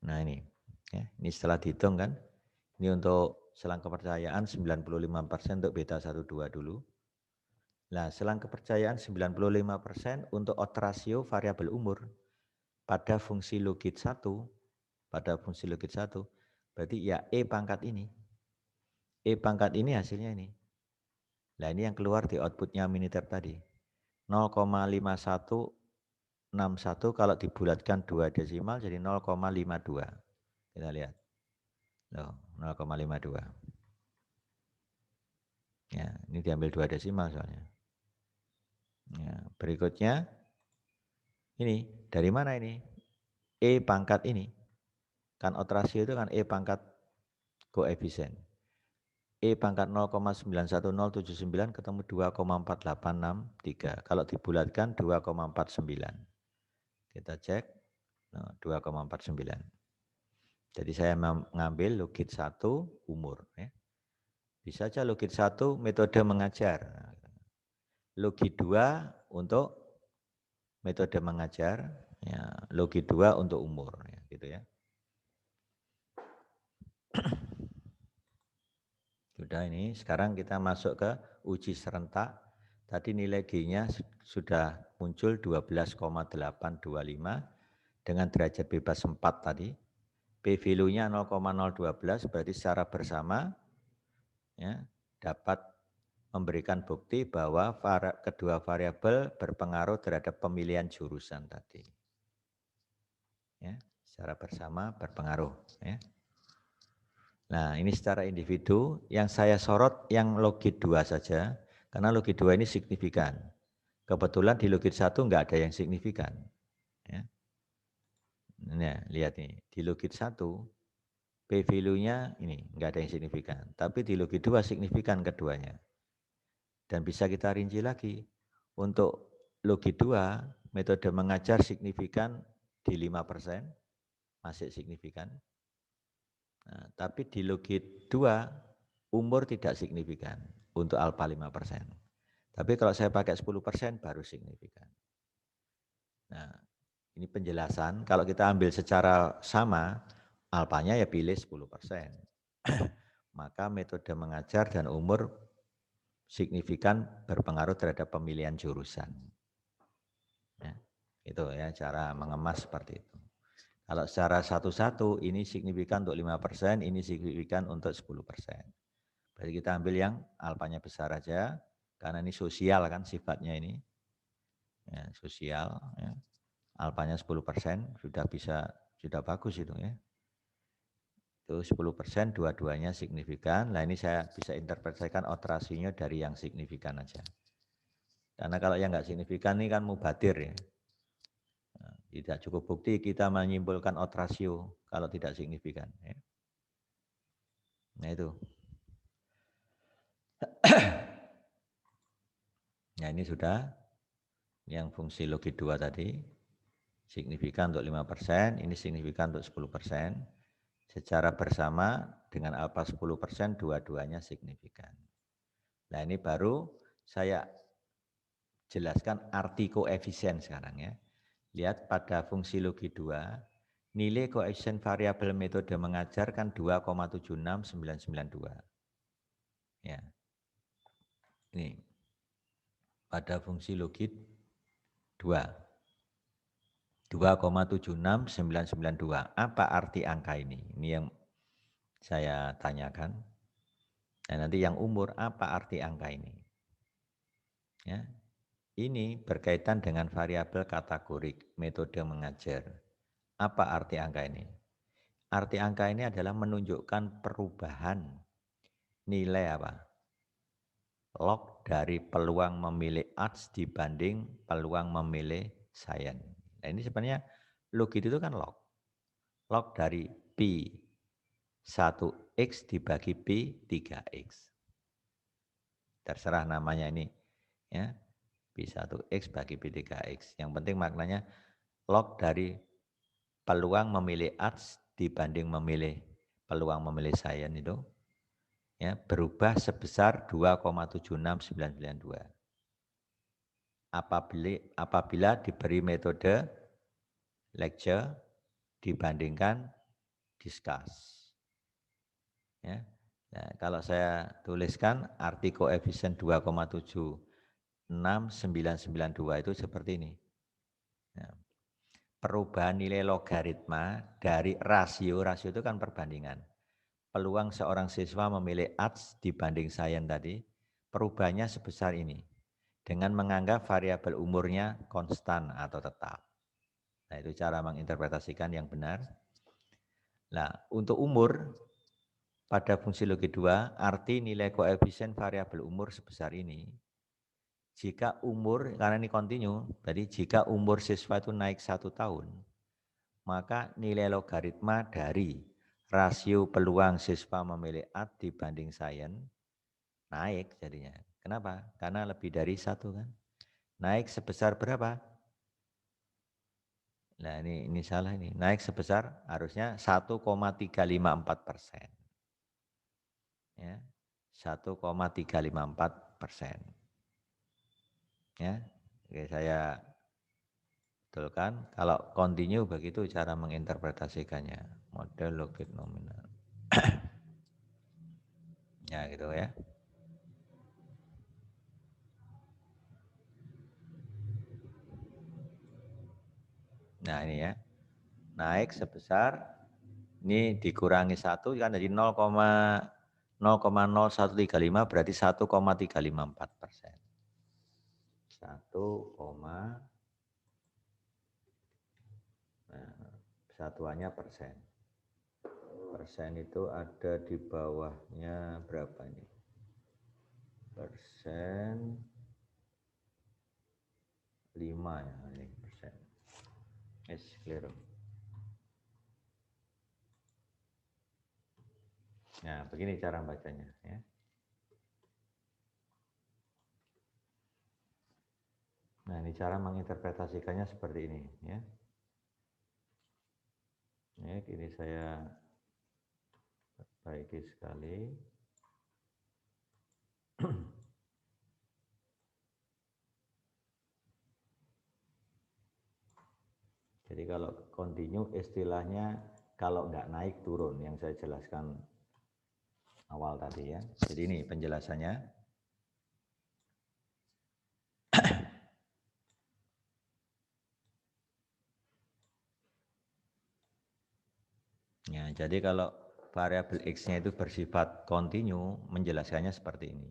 nah ini. Ya, ini setelah dihitung kan. Ini untuk selang kepercayaan 95% untuk beta 12 dulu. Nah, selang kepercayaan 95% untuk odds ratio variabel umur pada fungsi logit 1, berarti ya E pangkat ini. E pangkat ini hasilnya ini. Nah, ini yang keluar di outputnya Minitab tadi. 0,5161 kalau dibulatkan 2 desimal jadi 0,52. Kita lihat. Loh, 0,52. Ya, ini diambil 2 desimal soalnya. Ya, berikutnya ini dari mana ini? E pangkat ini. Kan odds ratio itu kan E pangkat koefisien. E pangkat 0,91079 ketemu 2,4863. Kalau dibulatkan 2,49. Kita cek 2,49. Jadi saya mengambil logit 1 umur. Ya. Bisa saja logit 1 metode mengajar. Logit 2 untuk metode mengajar. Ya, logit 2 untuk umur. Ya, gitu ya. Sudah ini, sekarang kita masuk ke uji serentak. Tadi nilai G-nya sudah muncul 12,825 dengan derajat bebas 4 tadi. P-value-nya 0,012 berarti secara bersama ya, dapat memberikan bukti bahwa kedua variabel berpengaruh terhadap pemilihan jurusan tadi. Ya, secara bersama berpengaruh. Ya. Nah, ini secara individu, yang saya sorot yang logit 2 saja, karena logit 2 ini signifikan. Kebetulan di logit 1 enggak ada yang signifikan. Ya. Nah, lihat nih, di logit 1, P-value-nya ini enggak ada yang signifikan. Tapi di logit 2 signifikan keduanya. Dan bisa kita rinci lagi, untuk logit 2, metode mengajar signifikan di 5%, masih signifikan. Nah, tapi di logit 2 umur tidak signifikan untuk alfa 5%. Tapi kalau saya pakai 10% baru signifikan. Nah, ini penjelasan kalau kita ambil secara sama alfanya ya pilih 10%. Maka metode mengajar dan umur signifikan berpengaruh terhadap pemilihan jurusan. Ya, itu ya cara mengemas seperti itu. Kalau secara satu-satu ini signifikan untuk 5%, ini signifikan untuk 10%. Berarti kita ambil yang alfanya besar aja, karena ini sosial kan sifatnya ini. Ya, sosial, ya. Alfanya 10%, sudah bagus itu ya. Itu 10%, dua-duanya signifikan. Nah ini saya bisa interpretasikan odds rasionya dari yang signifikan aja. Karena kalau yang nggak signifikan ini kan mubadir ya. Nah, tidak cukup bukti kita menyimpulkan odds rasio kalau tidak signifikan. Ya. Nah itu. Nah ini sudah yang fungsi logit 2 tadi. Signifikan untuk 5%, ini signifikan untuk 10%. Secara bersama dengan alfa 10%, dua-duanya signifikan. Nah ini baru saya jelaskan arti koefisien sekarang ya. Lihat pada fungsi logi 2, nilai koefisien variabel metode mengajar kan 2,76992. Ya. Ini pada fungsi logi 2. 2,76992. Apa arti angka ini? Ini yang saya tanyakan. Dan nanti yang umur, apa arti angka ini? Ya. Ini berkaitan dengan variabel kategorik metode mengajar. Apa arti angka ini? Arti angka ini adalah menunjukkan perubahan nilai apa? Log dari peluang memilih arts dibanding peluang memilih sains. Nah, ini sebenarnya log itu kan log. Log dari pi 1x dibagi pi 3x. Terserah namanya ini ya. Pi 1x bagi pi 3x. Yang penting maknanya log dari peluang memilih arts dibanding memilih peluang memilih sains itu ya berubah sebesar 2,76992. Apabila diberi metode lecture dibandingkan discuss. Ya. Nah, kalau saya tuliskan arti koefisien 2,76992 itu seperti ini. Nah, perubahan nilai logaritma dari rasio itu kan perbandingan. Peluang seorang siswa memilih arts dibanding sains tadi, perubahannya sebesar ini. Dengan menganggap variabel umurnya konstan atau tetap. Nah, itu cara menginterpretasikan yang benar. Nah, untuk umur, pada fungsi logi 2, arti nilai koefisien variabel umur sebesar ini. Jika umur, karena ini kontinu, jadi jika umur siswa itu naik 1 tahun, maka nilai logaritma dari rasio peluang siswa memilih arts dibanding sains naik jadinya. Kenapa? Karena lebih dari 1 kan. Naik sebesar berapa? Nah ini salah ini. Naik sebesar harusnya 1,354%. Ya, 1,354%. Ya, oke, saya betulkan. Kalau continue begitu cara menginterpretasikannya. Model logit nominal. Ya gitu ya. Nah ini ya. Naik sebesar, ini dikurangi 1 kan jadi 0,0135 berarti 1,354%. 1, nah, satuannya persen. Persen itu ada di bawahnya berapa ini? Persen 5 ya ini persen. Yes, clear. Nah, begini cara bacanya ya. Nah, ini cara menginterpretasikannya seperti ini ya. Ini saya perbaiki sekali. Jadi kalau continue istilahnya kalau nggak naik turun yang saya jelaskan awal tadi ya. Jadi ini penjelasannya. Ya, jadi kalau variabel X-nya itu bersifat kontinu, menjelaskannya seperti ini.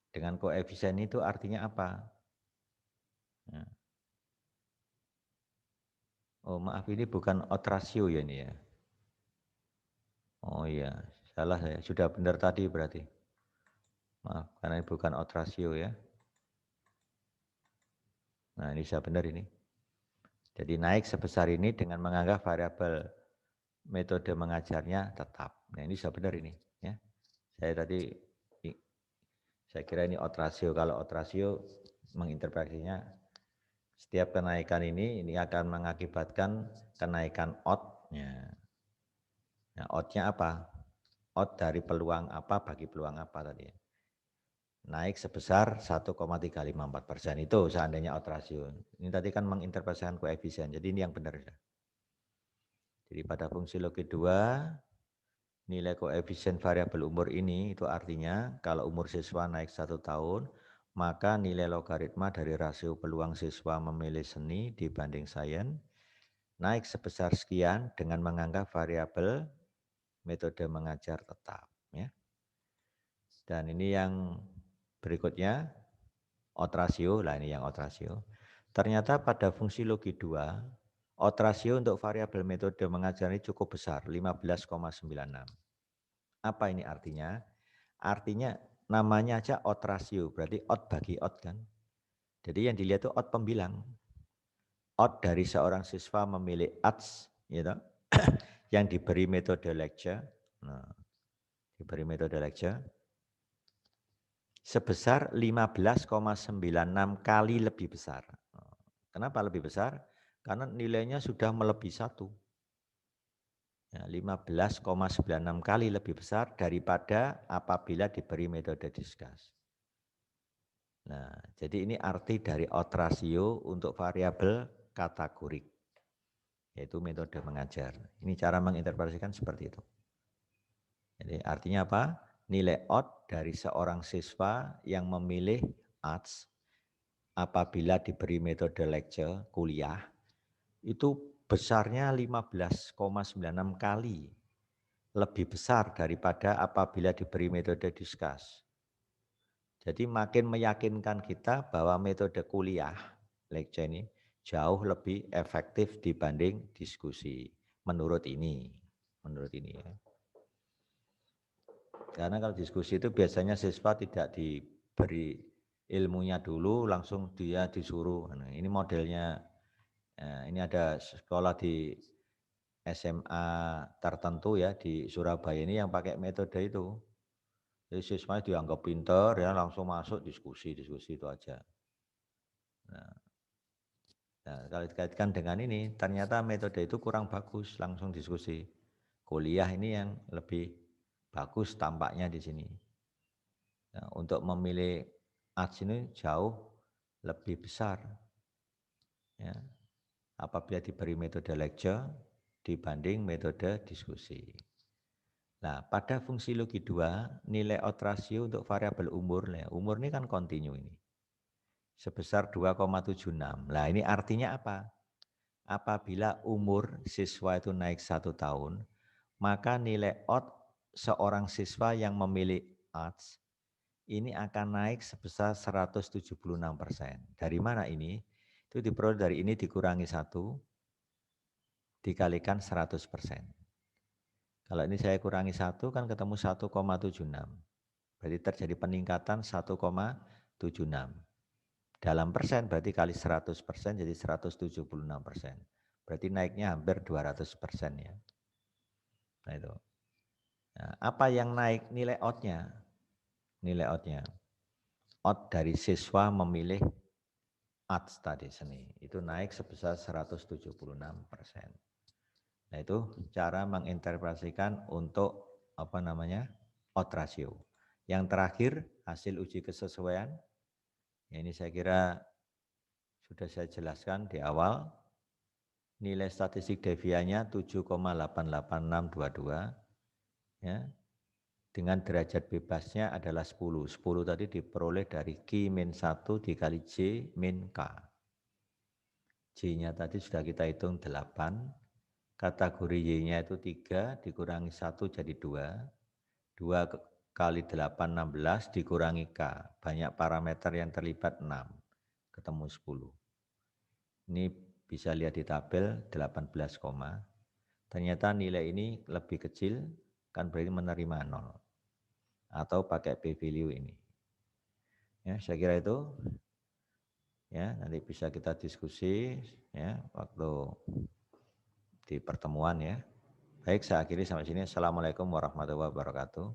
Dengan koefisien itu artinya apa? Ya. Oh maaf ini bukan odd ratio ya ini ya. Oh iya, salah saya. Sudah benar tadi berarti. Maaf, karena ini bukan odd ratio ya. Nah ini saya benar ini. Jadi naik sebesar ini dengan menganggap variabel metode mengajarnya tetap. Nah ini sudah benar ini. Ya. Saya kira ini odd ratio. Kalau odd ratio menginterpretasinya setiap kenaikan ini akan mengakibatkan kenaikan odd-nya. Nah, odd-nya apa? Odd dari peluang apa bagi peluang apa tadi. Naik sebesar 1,354%. Itu seandainya odd ratio. Ini tadi kan menginterpretasikan koefisien. Jadi ini yang benar. Jadi pada fungsi logi 2, nilai koefisien variabel umur ini itu artinya kalau umur siswa naik 1 tahun, maka nilai logaritma dari rasio peluang siswa memilih seni dibanding sains naik sebesar sekian dengan menganggap variabel metode mengajar tetap. Ya. Dan ini yang berikutnya, odd ratio, lah ini yang odd ratio. Ternyata pada fungsi logi 2, odd ratio untuk variabel metode mengajar ini cukup besar, 15,96. Apa ini artinya? Artinya namanya aja odd ratio, berarti odd bagi odd kan. Jadi yang dilihat itu odd pembilang. Odd dari seorang siswa memilih ATS, gitu, yang diberi metode lecture, nah, diberi metode lecture, sebesar 15,96 kali lebih besar. Kenapa lebih besar? Karena nilainya sudah melebihi 1. Ya, 15,96 kali lebih besar daripada apabila diberi metode discuss. Nah, jadi ini arti dari odd ratio untuk variabel kategorik, yaitu metode mengajar. Ini cara menginterpretasikan seperti itu. Jadi artinya apa? Nilai odd dari seorang siswa yang memilih arts apabila diberi metode lecture, kuliah, itu besarnya 15,96 kali lebih besar daripada apabila diberi metode discuss. Jadi makin meyakinkan kita bahwa metode kuliah, lecture ini, jauh lebih efektif dibanding diskusi. Menurut ini. Ya. Karena kalau diskusi itu biasanya siswa tidak diberi ilmunya dulu, langsung dia disuruh. Nah, ini modelnya, ini ada sekolah di SMA tertentu ya di Surabaya ini yang pakai metode itu. Jadi siswanya dianggap pinter ya langsung masuk diskusi itu aja. Nah, kalau dikaitkan dengan ini ternyata metode itu kurang bagus langsung diskusi. Kuliah ini yang lebih bagus tampaknya di sini. Nah, untuk memilih arts ini jauh lebih besar ya, apabila diberi metode lecture dibanding metode diskusi. Nah, pada fungsi logi 2, nilai odd ratio untuk variabel umur, umur ini kan kontinu ini, sebesar 2,76. Nah, ini artinya apa? Apabila umur siswa itu naik 1 tahun, maka nilai odd seorang siswa yang memilih arts ini akan naik sebesar 176%. Dari mana ini? Itu diperoleh dari ini dikurangi 1, dikalikan 100%. Kalau ini saya kurangi 1 kan ketemu 1,76. Berarti terjadi peningkatan 1,76. Dalam persen berarti kali 100% jadi 176%. Berarti naiknya hampir 200% ya. Nah itu. Nah, apa yang naik nilai odd-nya? Nilai odd-nya. Odd dari siswa memilih arts tadi seni. Itu naik sebesar 176%. Nah itu cara menginterpretasikan untuk odd ratio. Yang terakhir hasil uji kesesuaian. Ya, ini saya kira sudah saya jelaskan di awal. Nilai statistik devianya 7,88622 ya. Dengan derajat bebasnya adalah 10. 10 tadi diperoleh dari Q min 1 dikali J min K. J-nya tadi sudah kita hitung 8. Kategori Y-nya itu 3 dikurangi 1 jadi 2. 2 kali 8 16 dikurangi K. Banyak parameter yang terlibat 6. Ketemu 10. Ini bisa lihat di tabel 18, ternyata nilai ini lebih kecil kan berarti menerima 0. Atau pakai p-value ini. Ya, saya kira itu ya, nanti bisa kita diskusi ya waktu di pertemuan ya. Baik, saya akhiri sampai sini. Assalamualaikum warahmatullahi wabarakatuh.